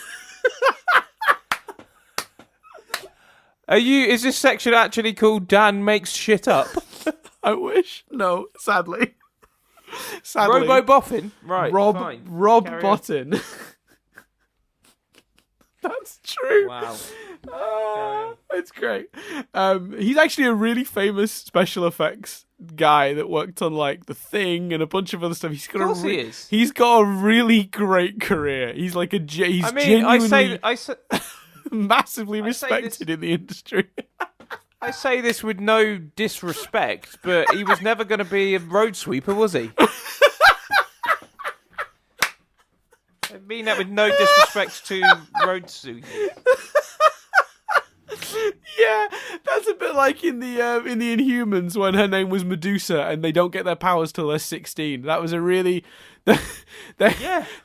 Is this section actually called Dan Makes Shit Up? I wish. No, sadly. Robo Boffin? Right, Rob fine. Bottin. That's true. Wow. It's great. He's actually a really famous special effects guy that worked on like The Thing and a bunch of other stuff. He's got he is. He's got a really great career. He's like genuinely I say massively respected in the industry. I say this with no disrespect, but he was never going to be a road sweeper, was he? I mean that with no disrespect to road sweepers. Yeah, that's a bit like in the Inhumans when her name was Medusa and they don't get their powers till they're 16. That was a really...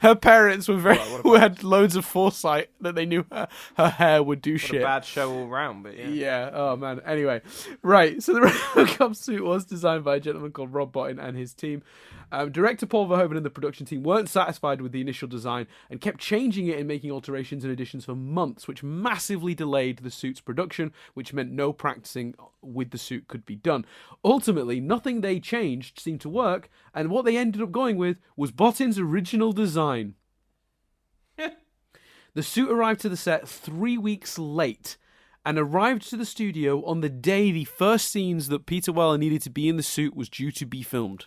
Her parents were who had loads of foresight that they knew her hair would do shit. A bad show all round, but yeah. Yeah, oh man. Anyway, right, so the Robocop suit was designed by a gentleman called Rob Bottin and his team. Director Paul Verhoeven and the production team weren't satisfied with the initial design and kept changing it and making alterations and additions for months, which massively delayed the suit's production, which meant no practicing with the suit could be done. Ultimately, nothing they changed seemed to work, and what they ended up going with was Bottin's original design. The suit arrived to the set 3 weeks late and arrived to the studio on the day the first scenes that Peter Weller needed to be in the suit was due to be filmed.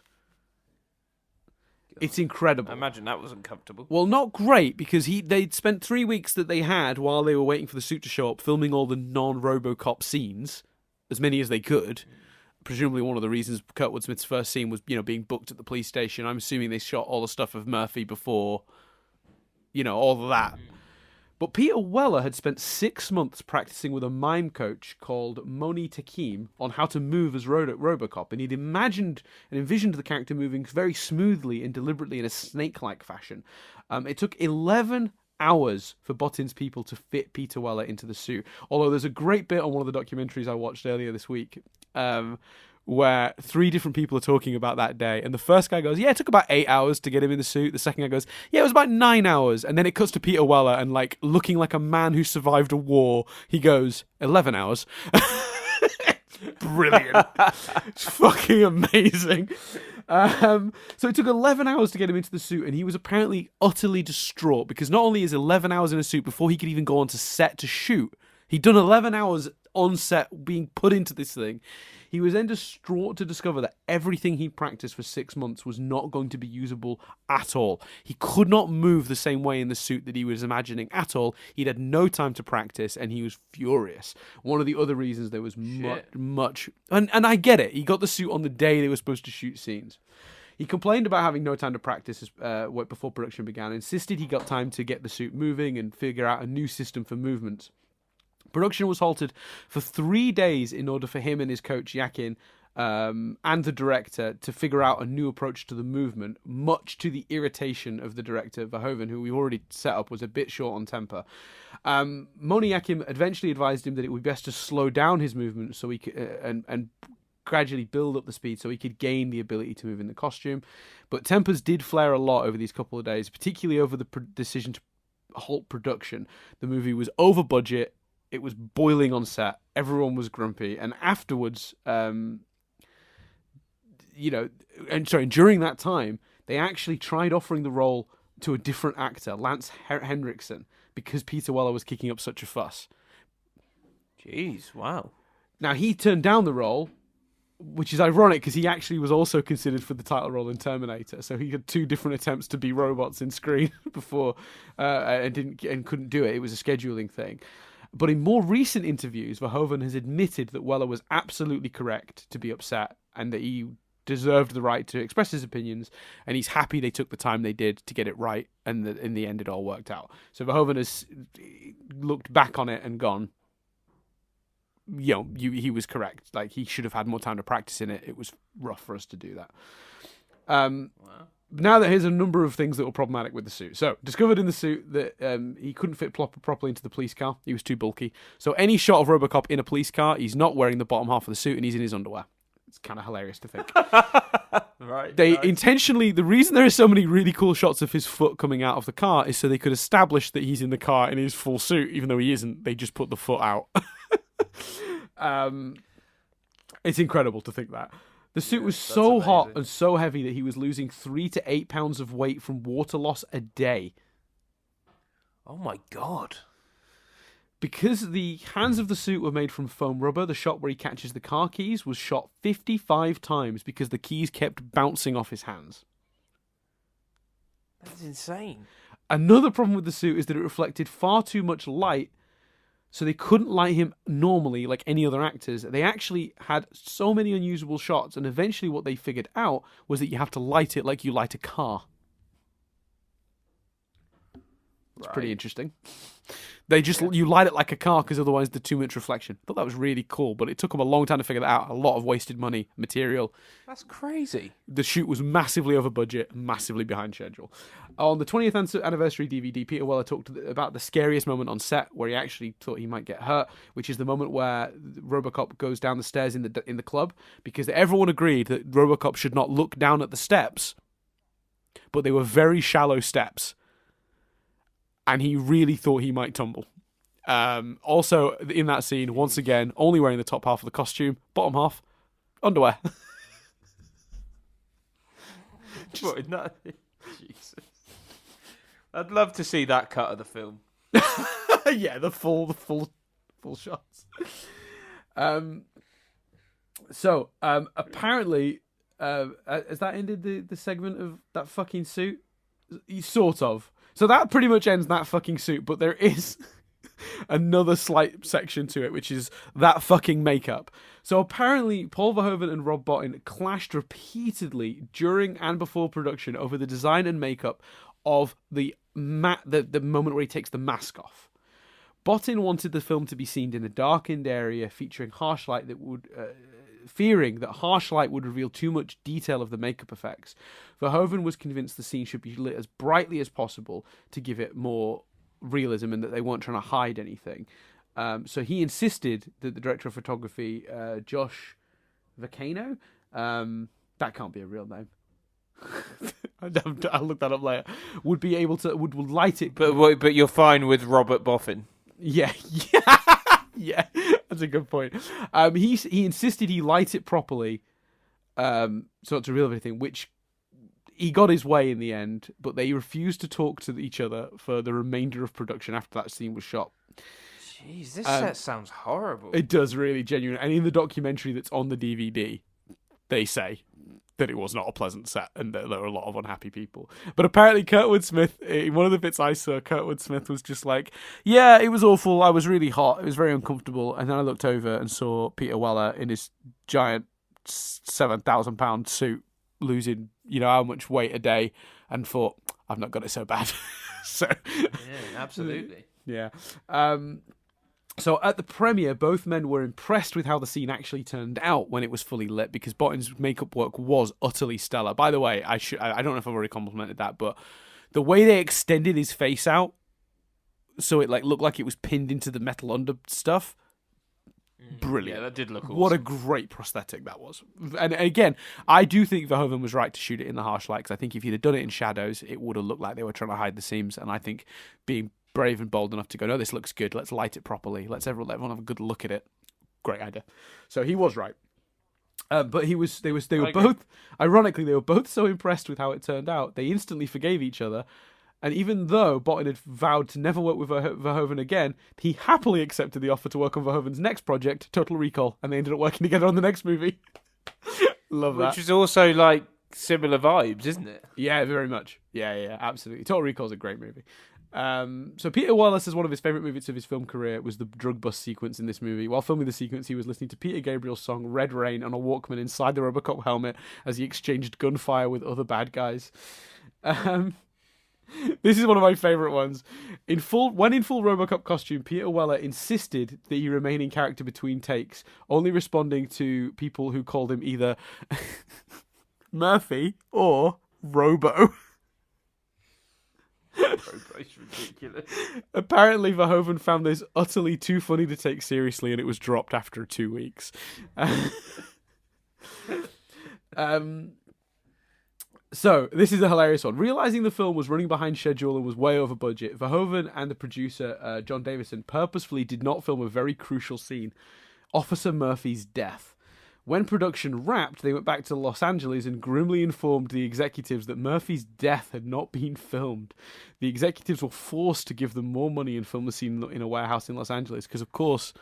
It's incredible. I imagine that was uncomfortable. Well, not great, because they'd spent 3 weeks that they had while they were waiting for the suit to show up, filming all the non-Robocop scenes, as many as they could. Presumably one of the reasons Kurtwood Smith's first scene was, being booked at the police station. I'm assuming they shot all the stuff of Murphy before, all of that. But Peter Weller had spent 6 months practicing with a mime coach called Moni Takim on how to move as Robocop, and he'd imagined and envisioned the character moving very smoothly and deliberately in a snake-like fashion. It took 11 hours for Bottin's people to fit Peter Weller into the suit, although there's a great bit on one of the documentaries I watched earlier this week where 3 different people are talking about that day, and the first guy goes, yeah, it took about 8 hours to get him in the suit. The second guy goes, yeah, it was about 9 hours, and then it cuts to Peter Weller, and like looking like a man who survived a war, he goes, 11 hours. Brilliant. It's fucking amazing. So it took 11 hours to get him into the suit, and he was apparently utterly distraught, because not only is 11 hours in a suit before he could even go onto set to shoot, he'd done 11 hours on set being put into this thing. He was then distraught to discover that everything he practiced for 6 months was not going to be usable at all. He could not move the same way in the suit that he was imagining at all. He'd had no time to practice, and he was furious. One of the other reasons there was much... And I get it. He got the suit on the day they were supposed to shoot scenes. He complained about having no time to practice before production began, insisted he got time to get the suit moving and figure out a new system for movements. Production was halted for 3 days in order for him and his coach Yakin and the director to figure out a new approach to the movement, much to the irritation of the director Verhoeven, who we already set up was a bit short on temper. Moni Yakin eventually advised him that it would be best to slow down his movement so he could, and gradually build up the speed so he could gain the ability to move in the costume. But tempers did flare a lot over these couple of days, particularly over the decision to halt production. The movie was over budget. It was boiling on set. Everyone was grumpy. And afterwards, during that time, they actually tried offering the role to a different actor, Lance Henriksen, because Peter Weller was kicking up such a fuss. Jeez, wow. Now, he turned down the role, which is ironic because he actually was also considered for the title role in Terminator. So he had 2 different attempts to be robots in screen before and couldn't do it. It was a scheduling thing. But in more recent interviews, Verhoeven has admitted that Weller was absolutely correct to be upset and that he deserved the right to express his opinions, and he's happy they took the time they did to get it right, and that in the end it all worked out. So Verhoeven has looked back on it and gone, he was correct. Like, he should have had more time to practice in it. It was rough for us to do that. Wow. Now that here's a number of things that were problematic with the suit. So, discovered in the suit that he couldn't fit properly into the police car. He was too bulky. So, any shot of Robocop in a police car, he's not wearing the bottom half of the suit and he's in his underwear. It's kind of hilarious to think. Right. They intentionally, the reason there are so many really cool shots of his foot coming out of the car is so they could establish that he's in the car in his full suit, even though he isn't. They just put the foot out. It's incredible to think that. The suit was so hot and so heavy that he was losing 3 to 8 pounds of weight from water loss a day. Oh my God. Because the hands of the suit were made from foam rubber, the shot where he catches the car keys was shot 55 times because the keys kept bouncing off his hands. That's insane. Another problem with the suit is that it reflected far too much light, so they couldn't light him normally like any other actors. They actually had so many unusable shots, and eventually what they figured out was that you have to light it like you light a car. It's pretty interesting. You light it like a car because otherwise there's too much reflection. I thought that was really cool, but it took them a long time to figure that out. A lot of wasted money, material. That's crazy. The shoot was massively over budget, massively behind schedule. On the 20th anniversary DVD, Peter Weller talked about the scariest moment on set where he actually thought he might get hurt, which is the moment where Robocop goes down the stairs in the club, because everyone agreed that Robocop should not look down at the steps, but they were very shallow steps. And he really thought he might tumble. Also, in that scene, once again, only wearing the top half of the costume, bottom half, underwear. Jesus. I'd love to see that cut of the film. Yeah, the full shots. Apparently, has that ended the segment of that fucking suit? Sort of. So that pretty much ends that fucking suit, but there is another slight section to it, which is that fucking makeup. So apparently Paul Verhoeven and Rob Bottin clashed repeatedly during and before production over the design and makeup of the moment where he takes the mask off. Bottin wanted the film to be seen in a darkened area featuring harsh light that would... fearing that harsh light would reveal too much detail of the makeup effects. Verhoeven was convinced the scene should be lit as brightly as possible to give it more realism and that they weren't trying to hide anything. So he insisted that the director of photography, Josh Vacano, that can't be a real name. I'll look that up later. Would be able to would light it, but you're fine with Robert Boffin. Yeah. Yeah, that's a good point. He insisted he light it properly, so not to reveal everything, which he got his way in the end, but they refused to talk to each other for the remainder of production after that scene was shot. Jeez, this set sounds horrible. It does, really, genuine. And in the documentary that's on the DVD, they say that it was not a pleasant set and that there were a lot of unhappy people. But apparently Kurtwood Smith, in one of the bits I saw, Kurtwood Smith was just like, yeah, it was awful, I was really hot, it was very uncomfortable, and then I looked over and saw Peter Weller in his giant 7,000-pound suit losing, how much weight a day, and thought, I've not got it so bad. So yeah, absolutely. Yeah. So at the premiere, both men were impressed with how the scene actually turned out when it was fully lit, because Bottin's makeup work was utterly stellar. By the way, I don't know if I've already complimented that, but the way they extended his face out so it looked like it was pinned into the metal under stuff, brilliant. Yeah, that did look awesome. What a great prosthetic that was. And again, I do think Verhoeven was right to shoot it in the harsh light, because I think if you'd have done it in shadows, it would have looked like they were trying to hide the seams. And I think being brave and bold enough to go, no, this looks good, let's light it properly, let's everyone have a good look at it. Great idea. So he was right. But they were both, ironically, they were both so impressed with how it turned out, they instantly forgave each other. And even though Bottin had vowed to never work with Verhoeven again, he happily accepted the offer to work on Verhoeven's next project, Total Recall, and they ended up working together on the next movie. Love that. Which is also similar vibes, isn't it? Yeah, very much. Yeah, absolutely. Total Recall is a great movie. So Peter Weller says one of his favourite movies of his film career was the drug bust sequence in this movie. While filming the sequence, he was listening to Peter Gabriel's song Red Rain on a Walkman inside the Robocop helmet as he exchanged gunfire with other bad guys. This is one of my favourite ones. When in full Robocop costume, Peter Weller insisted that he remain in character between takes, only responding to people who called him either Murphy or Robo. Robo's ridiculous. Apparently, Verhoeven found this utterly too funny to take seriously, and it was dropped after 2 weeks. So, this is a hilarious one. Realising the film was running behind schedule and was way over budget, Verhoeven and the producer, John Davison, purposefully did not film a very crucial scene, Officer Murphy's death. When production wrapped, they went back to Los Angeles and grimly informed the executives that Murphy's death had not been filmed. The executives were forced to give them more money and film the scene in a warehouse in Los Angeles, because, of course,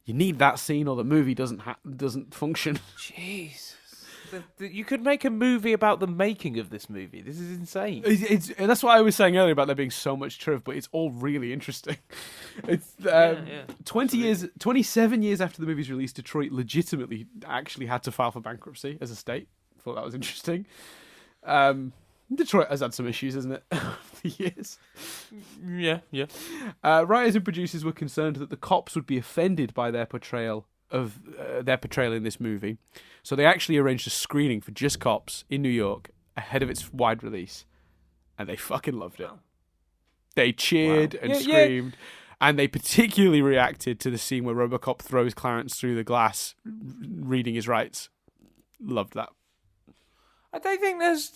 you need that scene or the movie doesn't function. Jeez. You could make a movie about the making of this movie. This is insane. And that's what I was saying earlier about there being so much truth, but it's all really interesting. It's 27 years after the movie's release, Detroit legitimately actually had to file for bankruptcy as a state. Thought that was interesting. Detroit has had some issues, hasn't it, over the years? Yeah. Writers and producers were concerned that the cops would be offended by their portrayal in this movie, so they actually arranged a screening for just cops in New York ahead of its wide release, and they fucking loved it. They cheered and screamed, and they particularly reacted to the scene where Robocop throws Clarence through the glass, reading his rights. Loved that. I don't think there's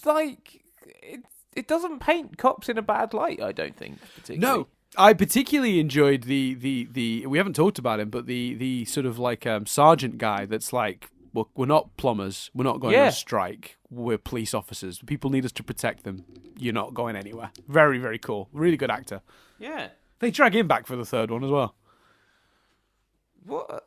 it doesn't paint cops in a bad light. I don't think particularly. No. I particularly enjoyed the we haven't talked about him, but the sort of like sergeant guy that's like, well, we're not plumbers, we're not going on a strike, we're police officers. People need us to protect them. You're not going anywhere. Very, very cool. Really good actor. Yeah. They drag him back for the third one as well. What?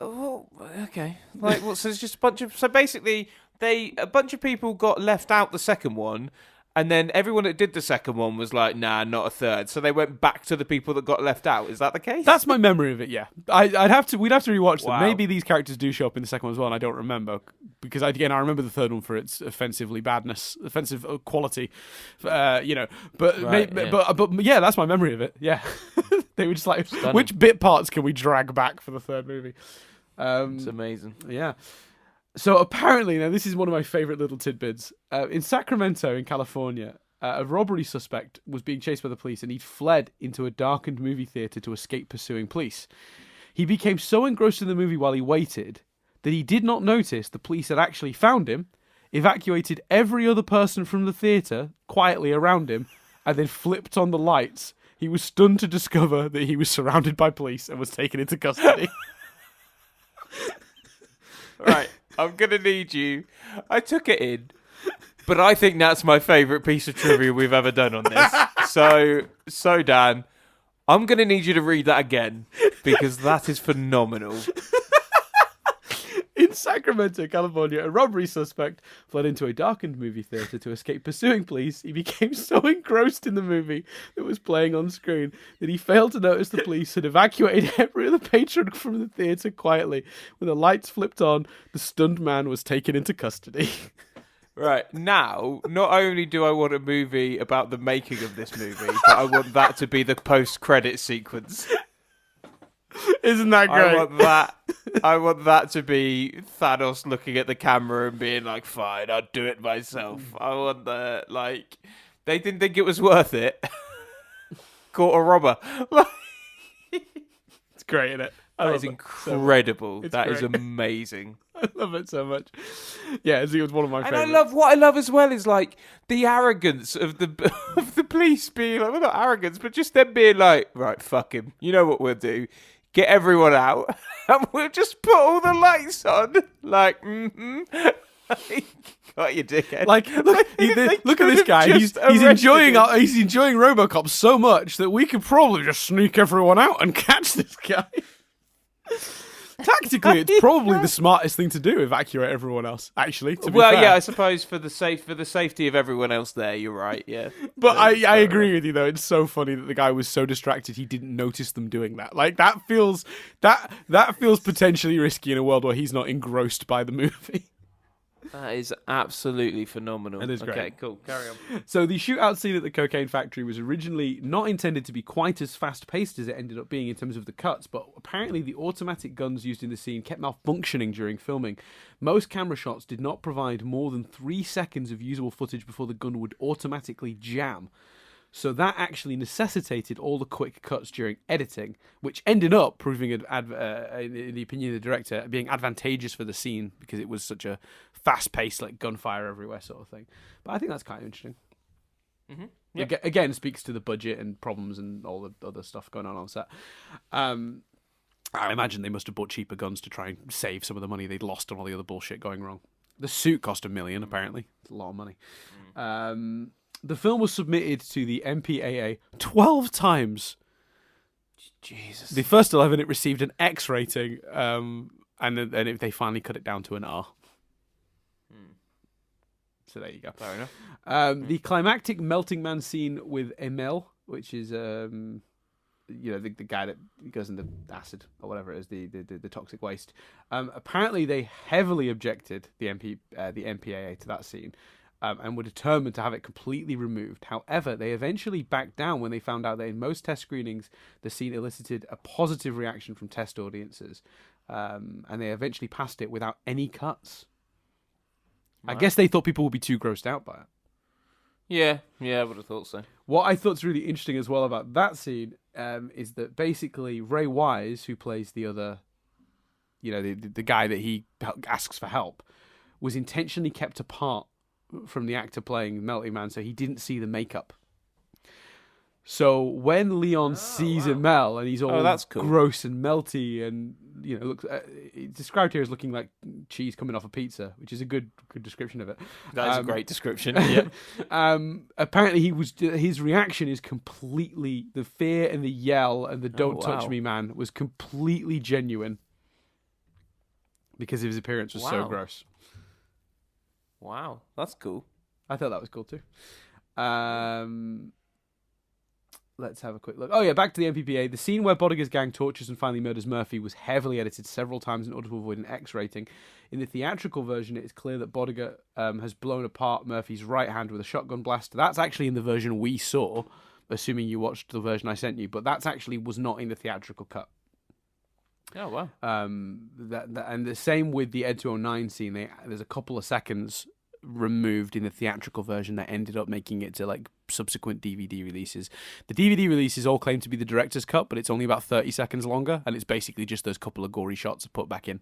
Okay. So it's just a bunch of. So basically, a bunch of people got left out the second one. And then everyone that did the second one was like, nah, not a third. So they went back to the people that got left out. Is that the case? That's my memory of it, yeah. We'd have to rewatch them. Wow. Maybe these characters do show up in the second one as well, and I don't remember. Because, I remember the third one for its offensive quality, But yeah, that's my memory of it, yeah. They were just like, Stunning. Which bit parts can we drag back for the third movie? It's amazing. Yeah. So apparently, now this is one of my favourite little tidbits. In Sacramento, in California, a robbery suspect was being chased by the police, and he'd fled into a darkened movie theatre to escape pursuing police. He became so engrossed in the movie while he waited that he did not notice the police had actually found him, evacuated every other person from the theatre quietly around him, and then flipped on the lights. He was stunned to discover that he was surrounded by police and was taken into custody. Right. I'm going to need you. I took it in, but I think that's my favourite piece of trivia we've ever done on this. So Dan, I'm going to need you to read that again, because that is phenomenal. In Sacramento, California, a robbery suspect fled into a darkened movie theatre to escape pursuing police. He became so engrossed in the movie that was playing on screen that he failed to notice the police had evacuated every other patron from the theatre quietly. When the lights flipped on, the stunned man was taken into custody. Right, now, not only do I want a movie about the making of this movie, but I want that to be the post-credit sequence. Isn't that great? I want that to be Thanos looking at the camera and being like, fine, I'll do it myself. I want they didn't think it was worth it. Caught a robber. It's great, isn't it? That is incredible. It's that great. is amazing. I love it so much. Yeah, it was one of my And favourites. what I love as well is like the arrogance of the police being like, well, not arrogance, but just them being like, right, fuck him. You know what we'll do? Get everyone out, and we'll just put all the lights on. Like, got you, dickhead. Look at this guy. He's enjoying Robocop so much that we could probably just sneak everyone out and catch this guy. Tactically, it's probably the smartest thing to do. Evacuate everyone else. Actually, to be fair. Yeah, I suppose for the safety of everyone else there, you're right. Yeah, but I agree with you though. It's so funny that the guy was so distracted he didn't notice them doing that. Like that feels potentially risky in a world where he's not engrossed by the movie. That is absolutely phenomenal. It is great. Okay, cool. Carry on. So the shootout scene at the cocaine factory was originally not intended to be quite as fast-paced as it ended up being in terms of the cuts, but apparently the automatic guns used in the scene kept malfunctioning during filming. Most camera shots did not provide more than 3 seconds of usable footage before the gun would automatically jam. So that actually necessitated all the quick cuts during editing, which ended up proving, in the opinion of the director, being advantageous for the scene because it was such a fast-paced, like gunfire everywhere sort of thing. But I think that's kind of interesting. Mm-hmm. Yep. Again, speaks to the budget and problems and all the other stuff going on set. I imagine they must have bought cheaper guns to try and save some of the money they'd lost on all the other bullshit going wrong. The suit cost $1 million, apparently. It's a lot of money. The film was submitted to the MPAA 12 times. Jesus. The first 11, it received an X rating, and then they finally cut it down to an R. So there you go. Fair enough. The climactic melting man scene with Emil, which is the guy that goes in the acid or whatever it is, the toxic waste. Apparently, they heavily objected the MPAA to that scene. And were determined to have it completely removed. However, they eventually backed down when they found out that in most test screenings, the scene elicited a positive reaction from test audiences. And they eventually passed it without any cuts. Right. I guess they thought people would be too grossed out by it. Yeah, I would have thought so. What I thought's really interesting as well about that scene is that basically Ray Wise, who plays the other, the guy that he asks for help, was intentionally kept apart from the actor playing Melting Man, so he didn't see the makeup. So when Leon sees Mel and he's all that's cool. gross and melty, and looks, it's described here as looking like cheese coming off a pizza, which is a good description of it. That is a great description. Yeah. Apparently, his reaction is completely, the fear and the yell and the "Don't touch me, man" was completely genuine because his appearance was so gross. Wow, that's cool. I thought that was cool too. Let's have a quick look. Oh yeah, back to the MPPA. The scene where Bodiger's gang tortures and finally murders Murphy was heavily edited several times in order to avoid an X rating. In the theatrical version, it is clear that Bodiger has blown apart Murphy's right hand with a shotgun blast. That's actually in the version we saw, assuming you watched the version I sent you, but that's actually was not in the theatrical cut. Oh wow! And the same with the Ed 209 scene. There's a couple of seconds removed in the theatrical version that ended up making it to like subsequent DVD releases. The DVD releases all claim to be the director's cut, but it's only about 30 seconds longer, and it's basically just those couple of gory shots put back in.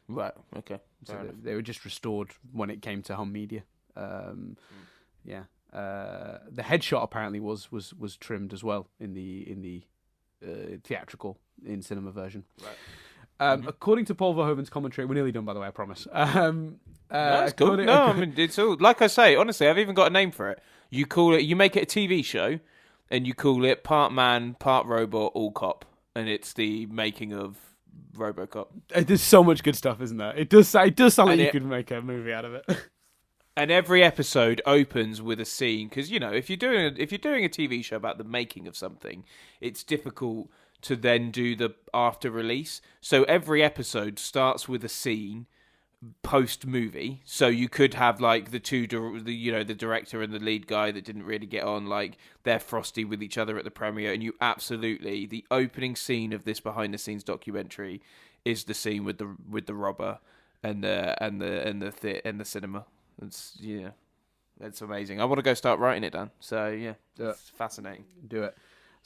Right. Okay. So they were just restored when it came to home media. Yeah. The headshot apparently was trimmed as well in the theatrical in cinema version. Right. According to Paul Verhoeven's commentary, we're nearly done, by the way, I promise. That's cool. I mean, it's all, like I say, honestly, I've even got a name for it. You make it a TV show, and you call it Part Man, Part Robot, All Cop, and it's the making of Robocop. There's so much good stuff, isn't there? It does sound like you could make a movie out of it. And every episode opens with a scene, because if you're doing a TV show about the making of something, it's difficult to then do the after release. So every episode starts with a scene post movie. So you could have like the director and the lead guy that didn't really get on, like they're frosty with each other at the premiere, and the opening scene of this behind the scenes documentary is the scene with the robber and the cinema. It's amazing. I want to go start writing it down. So yeah, it's fascinating. Do it.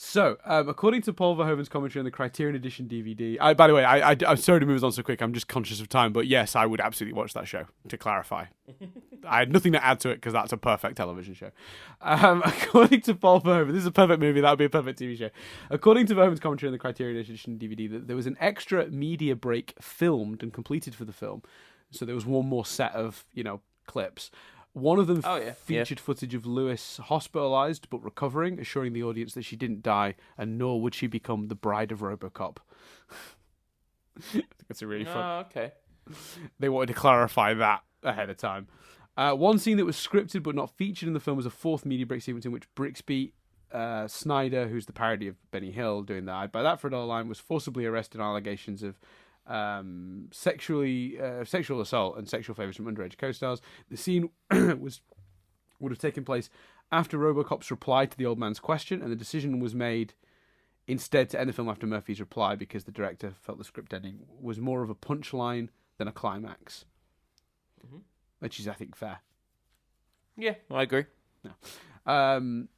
So, according to Paul Verhoeven's commentary on the Criterion Edition DVD, by the way, I'm sorry to move on so quick. I'm just conscious of time, but yes, I would absolutely watch that show. To clarify, I had nothing to add to it because that's a perfect television show. According to Paul Verhoeven, this is a perfect movie. That would be a perfect TV show. According to Verhoeven's commentary on the Criterion Edition DVD, there was an extra media break filmed and completed for the film. So there was one more set of clips. One of them featured footage of Lewis hospitalized but recovering, assuring the audience that she didn't die, and nor would she become the bride of Robocop. I think that's a really fun. Oh, okay. They wanted to clarify that ahead of time. One scene that was scripted but not featured in the film was a fourth media break sequence in which Brixby Snyder, who's the parody of Benny Hill doing that, by that for a dollar line, was forcibly arrested on allegations of sexual assault and sexual favors from underage co-stars. The scene would have taken place after Robocop's reply to the old man's question, and the decision was made instead to end the film after Murphy's reply because the director felt the script ending was more of a punchline than a climax, which is, I think, fair. Yeah, I agree. On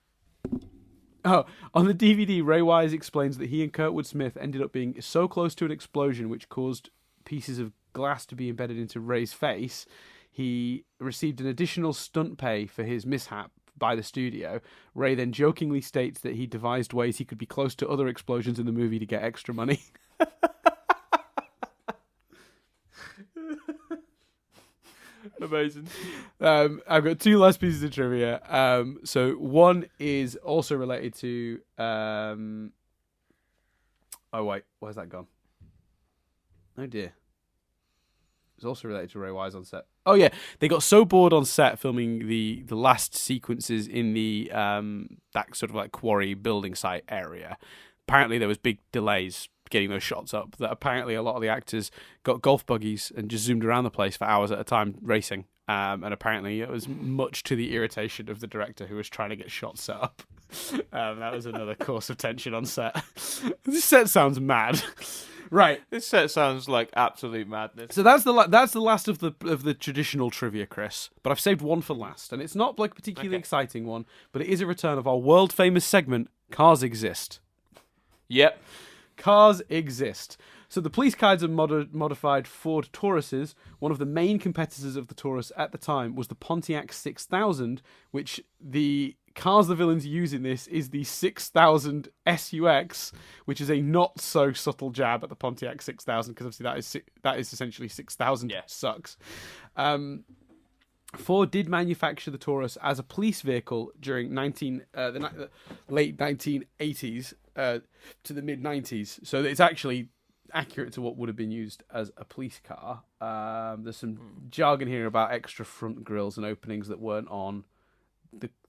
the DVD, Ray Wise explains that he and Kurtwood Smith ended up being so close to an explosion which caused pieces of glass to be embedded into Ray's face. He received an additional stunt pay for his mishap by the studio. Ray then jokingly states that he devised ways he could be close to other explosions in the movie to get extra money. Amazing. I've got two last pieces of trivia. So one is also related to... Oh, wait. Where's that gone? Oh, dear. It's also related to Ray Wise on set. Oh, yeah. They got so bored on set filming the last sequences in the that sort of like quarry building site area. Apparently, there was big delays getting those shots up, that apparently a lot of the actors got golf buggies and just zoomed around the place for hours at a time racing. And apparently it was much to the irritation of the director who was trying to get shots set up. That was another course of tension on set. This set sounds mad. Right. This set sounds like absolute madness. So that's the last of the traditional trivia, Chris. But I've saved one for last, and it's not like a particularly exciting one, but it is a return of our world famous segment, Cars Exist. Yep. Cars exist. So the police cars are modified Ford Tauruses. One of the main competitors of the Taurus at the time was the Pontiac 6000, which the cars the villains use in this is the 6000 SUX, which is a not so subtle jab at the Pontiac 6000, because obviously that is essentially 6000 sucks. Ford did manufacture the Taurus as a police vehicle during the late 1980s to the mid-90s. So it's actually accurate to what would have been used as a police car. There's some jargon here about extra front grills and openings that weren't on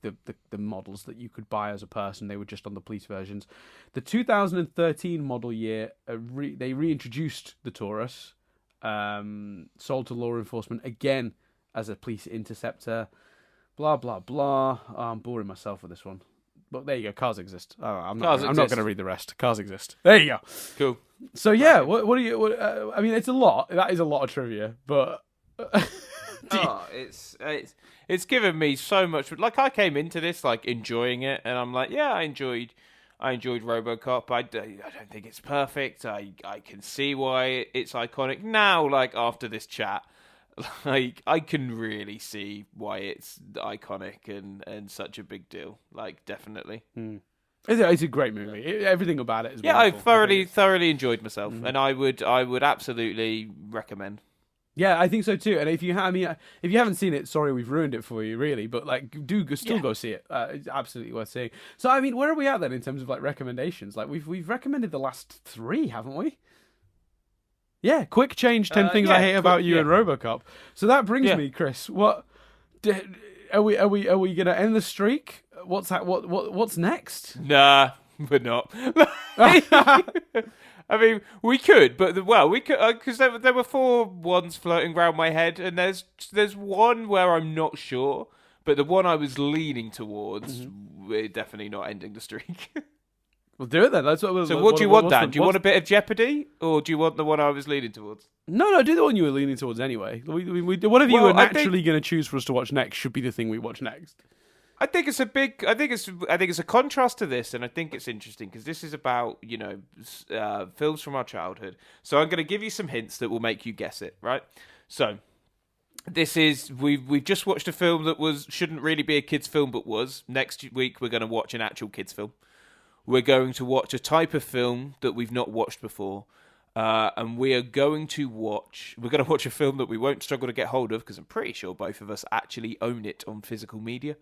the models that you could buy as a person. They were just on the police versions. The 2013 model year, they reintroduced the Taurus, sold to law enforcement again as a police interceptor, blah, blah, blah. Oh, I'm boring myself with this one. But there you go, cars exist. Oh, I'm not going to read the rest. Cars exist. There you go. Cool. So yeah, what do you... I mean, it's a lot. That is a lot of trivia, but... It's given me so much... Like, I came into this, like, enjoying it, and I'm like, yeah, I enjoyed Robocop. I don't think it's perfect. I can see why it's iconic. Now, like, after this chat... Like, I can really see why it's iconic and such a big deal. Like, definitely. It's a great movie. Everything about it is wonderful. I thoroughly enjoyed myself, and I would absolutely recommend. Yeah, I think so too. And if you haven't seen it, sorry, we've ruined it for you, really. But like, still go see it. It's absolutely worth seeing. So, I mean, where are we at then in terms of like recommendations? Like, we've recommended the last 3, haven't we? Yeah, quick change 10 things I hate about you and RoboCop. So that brings me, Chris. What are we gonna end the streak? What's next? Nah, we're not. I mean, we could, but we could because there were 4 ones floating around my head, and there's one where I'm not sure, but the one I was leaning towards, we're definitely not ending the streak. We'll do it then. That's what. So what do you want, Dan? Do you want a bit of Jeopardy, or do you want the one I was leaning towards? No, do the one you were leaning towards anyway. Whatever you were naturally going to choose for us to watch next should be the thing we watch next. I think it's a contrast to this, and I think it's interesting because this is about films from our childhood. So I'm going to give you some hints that will make you guess it, right? So this is we've just watched a film that shouldn't really be a kids' film, but was. Next week we're going to watch an actual kids' film. We're going to watch a type of film that we've not watched before. And we're going to watch a film that we won't struggle to get hold of because I'm pretty sure both of us actually own it on physical media.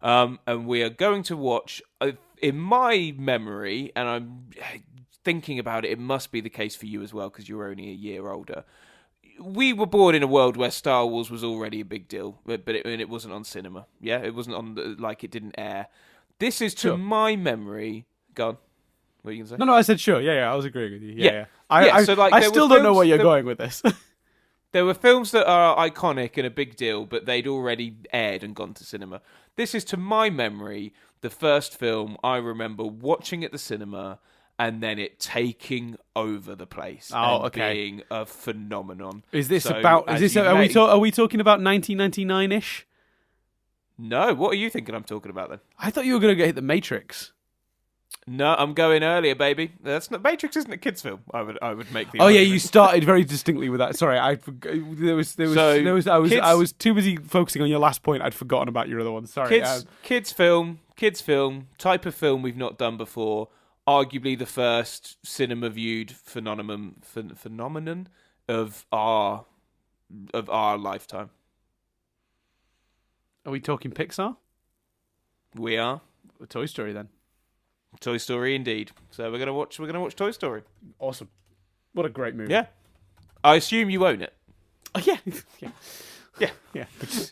And we are going to watch, in my memory, and I'm thinking about it, it must be the case for you as well because you're only a year older. We were born in a world where Star Wars was already a big deal, but it wasn't on cinema. Yeah, it wasn't on, it didn't air. This is, to my memory... Go on. What are you gonna say? No, I said sure. Yeah, I was agreeing with you. Yeah. Yeah. So, like, I there still were don't know films where you're that- going with this. There were films that are iconic and a big deal, but they'd already aired and gone to cinema. This is, to my memory, the first film I remember watching at the cinema and then it taking over the place and being a phenomenon. Is this So, about? as Is this? you may- Are we talking about 1999-ish? No, what are you thinking I'm talking about then? I thought you were going to hit The Matrix. No, I'm going earlier, baby. That's not Matrix. Isn't a kids' film. I would make the. Oh yeah, argument. you started very distinctly with that. Sorry, I forgot. I was too busy focusing on your last point. I'd forgotten about your other one. Sorry. Kids film, type of film we've not done before. Arguably the first cinema viewed phenomenon of our lifetime. Are we talking Pixar? We are. Toy Story then. Toy Story, indeed. So we're gonna watch Toy Story. Awesome. What a great movie. Yeah. I assume you own it. Oh, yeah. Yeah. Yeah.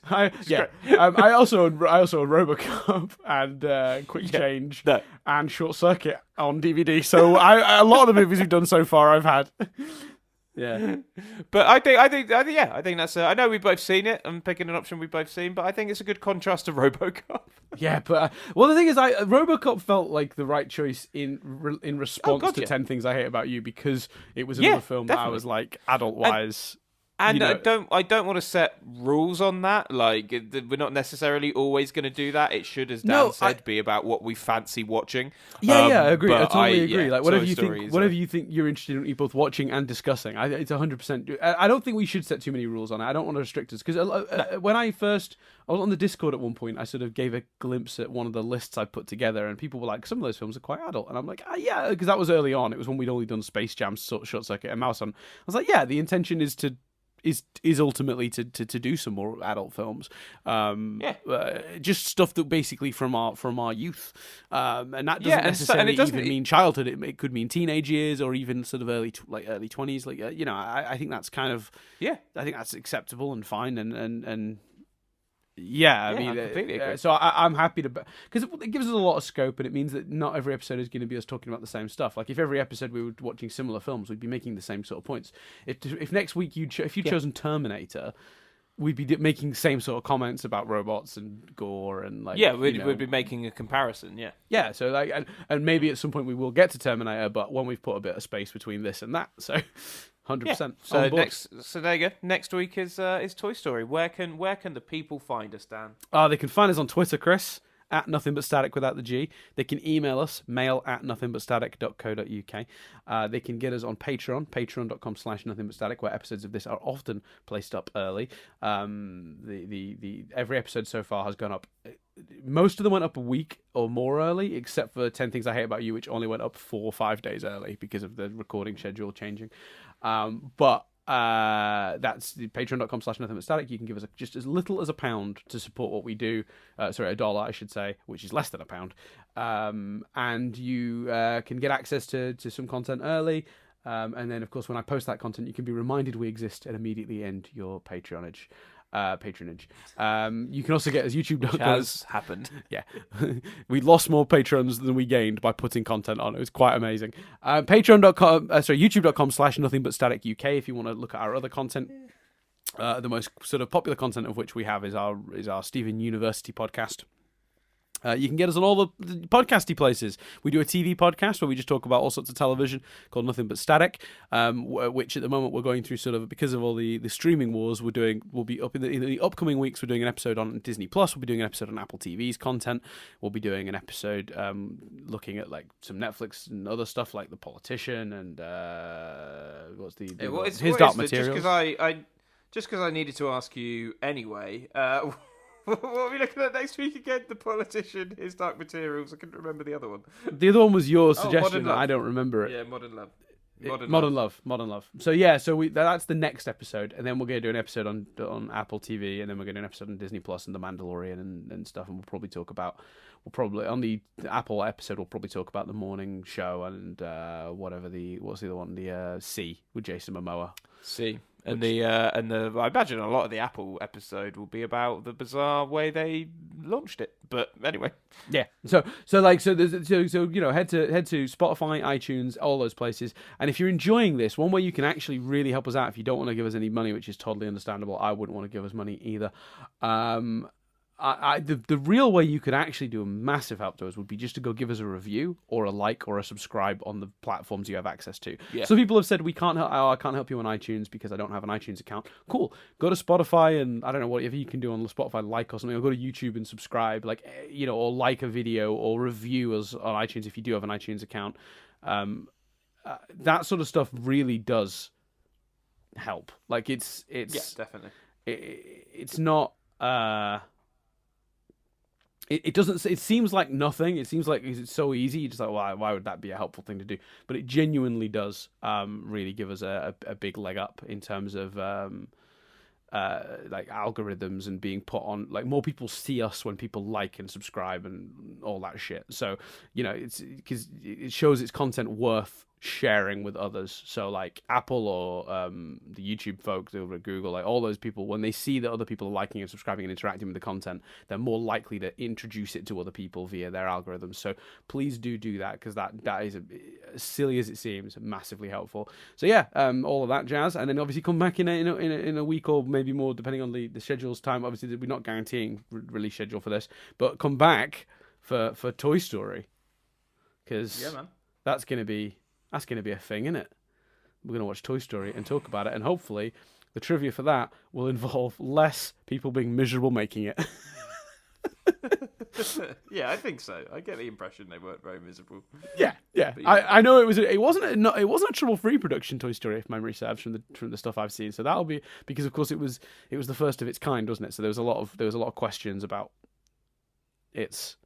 I also own Robocop and Quick Change and Short Circuit on DVD. So a lot of the movies we've done so far, I've had. Yeah, but I think that's. I know we've both seen it. I'm picking an option we've both seen, but I think it's a good contrast to RoboCop. Yeah, but well, the thing is, RoboCop felt like the right choice in response to 10 Things I Hate About You, because it was another film that I was like, adult wise. And I don't want to set rules on that. Like, we're not necessarily always going to do that. It should, as Dan said, be about what we fancy watching. Yeah, I agree. I totally agree. Yeah, like, whatever you think you're interested in, you both watching and discussing. It's 100%. I don't think we should set too many rules on it. I don't want to restrict us, because when I was on the Discord at one point, I sort of gave a glimpse at one of the lists I put together, and people were like, some of those films are quite adult, and I'm like, yeah, because that was early on. It was when we'd only done Space Jam, Short Circuit, and Mouse on. I was like, yeah, the intention is ultimately to do some more adult films, just stuff that basically from our youth, and that doesn't necessarily even mean childhood. It could mean teenage years or even sort of early 20s. Like I think that's kind of I think that's acceptable and fine and. Yeah, I mean, I completely agree. So I'm happy to, because it gives us a lot of scope, and it means that not every episode is going to be us talking about the same stuff. Like, if every episode we were watching similar films, we'd be making the same sort of points. If next week if you'd chosen Terminator, we'd be making the same sort of comments about robots and gore and like. Yeah, we'd be making a comparison. Yeah. Yeah, so like, and maybe at some point we will get to Terminator, but when we've put a bit of space between this and that, so. 100%. So there you go. Next week is Toy Story. Where can the people find us, Dan? They can find us on Twitter, Chris, at nothingbutstatic without the G. They can email us, mail@nothingbutstatic.co.uk. They can get us on Patreon, patreon.com/nothingbutstatic, where episodes of this are often placed up early. The every episode so far has gone up. Most of them went up a week or more early, except for 10 Things I Hate About You, which only went up 4 or 5 days early because of the recording schedule changing. But that's the patreon.com/nothingbutstatic. You can give us just as little as £1 to support what we do. $1, I should say, which is less than £1. And you can get access to some content early. And then, of course, when I post that content, you can be reminded we exist and immediately end your patronage. You can also get us YouTube.com. Which has happened. Yeah. We lost more patrons than we gained by putting content on. It was quite amazing. YouTube.com/nothingbutstatic UK if you want to look at our other content. The most sort of popular content of which we have is our Stephen University podcast. You can get us on all the podcasty places. We do a TV podcast where we just talk about all sorts of television called Nothing But Static, which at the moment we're going through sort of because of all the streaming wars we'll be up in the upcoming weeks. We're doing an episode on Disney Plus. We'll be doing an episode on Apple TV's content. We'll be doing an episode looking at like some Netflix and other stuff like The Politician and His Dark Materials. Just because I needed to ask you anyway. What are we looking at next week again? The Politician, His Dark Materials. I couldn't remember the other one. The other one was your suggestion. I don't remember it. Yeah, Modern Love. Modern Love. So yeah, that's the next episode, and then we're going to do an episode on Apple TV, and then we're going to do an episode on Disney Plus and The Mandalorian and stuff, and we'll probably on the Apple episode we'll probably talk about the morning show and what's the other one? The C with Jason Momoa. C. And I imagine a lot of the Apple episode will be about the bizarre way they launched it. But anyway, yeah. So you know, head to Spotify, iTunes, all those places. And if you're enjoying this, one way you can actually really help us out, if you don't want to give us any money, which is totally understandable, I wouldn't want to give us money either. The real way you could actually do a massive help to us would be just to go give us a review or a like or a subscribe on the platforms you have access to. Yeah. So people have said I can't help you on iTunes because I don't have an iTunes account. Cool. Go to Spotify and I don't know whatever you can do on Spotify, like or something. Or go to YouTube and subscribe, like you know, or like a video or review us on iTunes if you do have an iTunes account. That sort of stuff really does help. Like it's definitely. It's not. It doesn't. It seems like nothing. It seems like it's so easy. You're just like, why would that be a helpful thing to do? But it genuinely does really give us a big leg up in terms of like algorithms and being put on. Like more people see us when people like and subscribe and all that shit. So you know, it's because it shows its content worth sharing with others. So like Apple or the YouTube folks over at Google, like all those people, when they see that other people are liking and subscribing and interacting with the content, they're more likely to introduce it to other people via their algorithms. So please do that, because that is, as silly as it seems, massively helpful. So yeah, all of that jazz, and then obviously come back in a week or maybe more, depending on the schedule's time. Obviously we're not guaranteeing release schedule for this, but come back for Toy Story, because that's gonna be a thing, isn't it? We're going to watch Toy Story and talk about it, and hopefully the trivia for that will involve less people being miserable making it. Yeah, I think so. I get the impression they weren't very miserable. Yeah. I know it wasn't a trouble-free production, Toy Story, if memory serves, from the stuff I've seen. So that'll be, because of course it was the first of its kind, wasn't it? So there was a lot of questions about its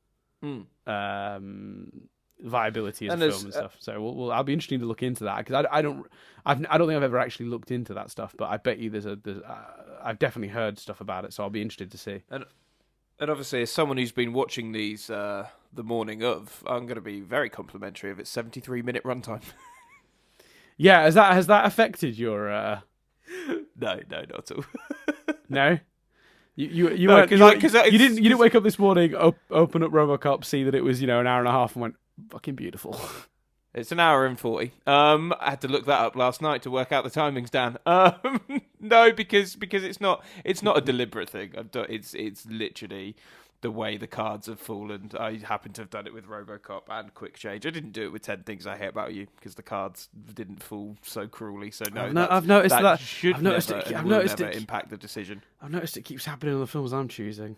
viability as a film and stuff. So I'll be interested to look into that, because I don't think I've ever actually looked into that stuff, but I bet you I've definitely heard stuff about it, so I'll be interested to see. And obviously, as someone who's been watching these the morning of, I'm going to be very complimentary of its 73-minute runtime. Yeah, has that affected your? No, not at all. No. You didn't wake up this morning, open up Robocop, see that it was an hour and a half, and went, fucking beautiful. It's an hour and 40. I had to look that up last night to work out the timings, Dan. No, because it's not a deliberate thing. It's literally the way the cards have fallen. I happen to have done it with Robocop and Quick Change. I didn't do it with 10 Things I Hate About You, because the cards didn't fall so cruelly. So no, I've noticed that. I've noticed it impact the decision. I've noticed it keeps happening on the films I'm choosing.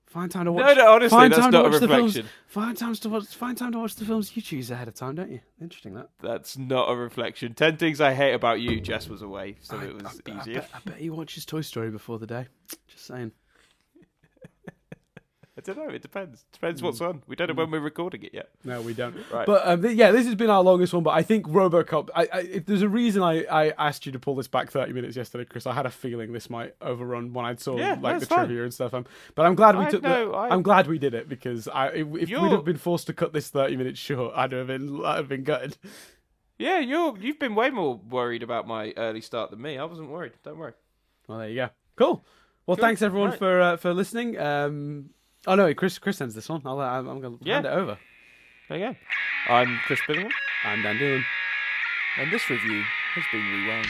Find time to watch. No, honestly, that's not a reflection. Find time to watch the films you choose ahead of time, don't you? Interesting, that. That's not a reflection. 10 Things I Hate About You. Jess was away, so it was easier. I bet he watches Toy Story before the day. Just saying. I don't know. It depends. Depends what's on. We don't know when we're recording it yet. No, we don't. Right. But this has been our longest one. But I think Robocop. If there's a reason I asked you to pull this back 30 minutes yesterday, Chris. I had a feeling this might overrun when I saw the trivia and stuff. But I'm glad we I'm glad we did it, because if we'd have been forced to cut this 30 minutes short, I'd have been gutted. Yeah, you've been way more worried about my early start than me. I wasn't worried. Don't worry. Well, there you go. Cool. Well, thanks everyone for listening. Oh no, Chris sends this one. I'm going to hand it over. There you go. I'm Chris Billingham. I'm Dan Dillon. And this review has been rewound.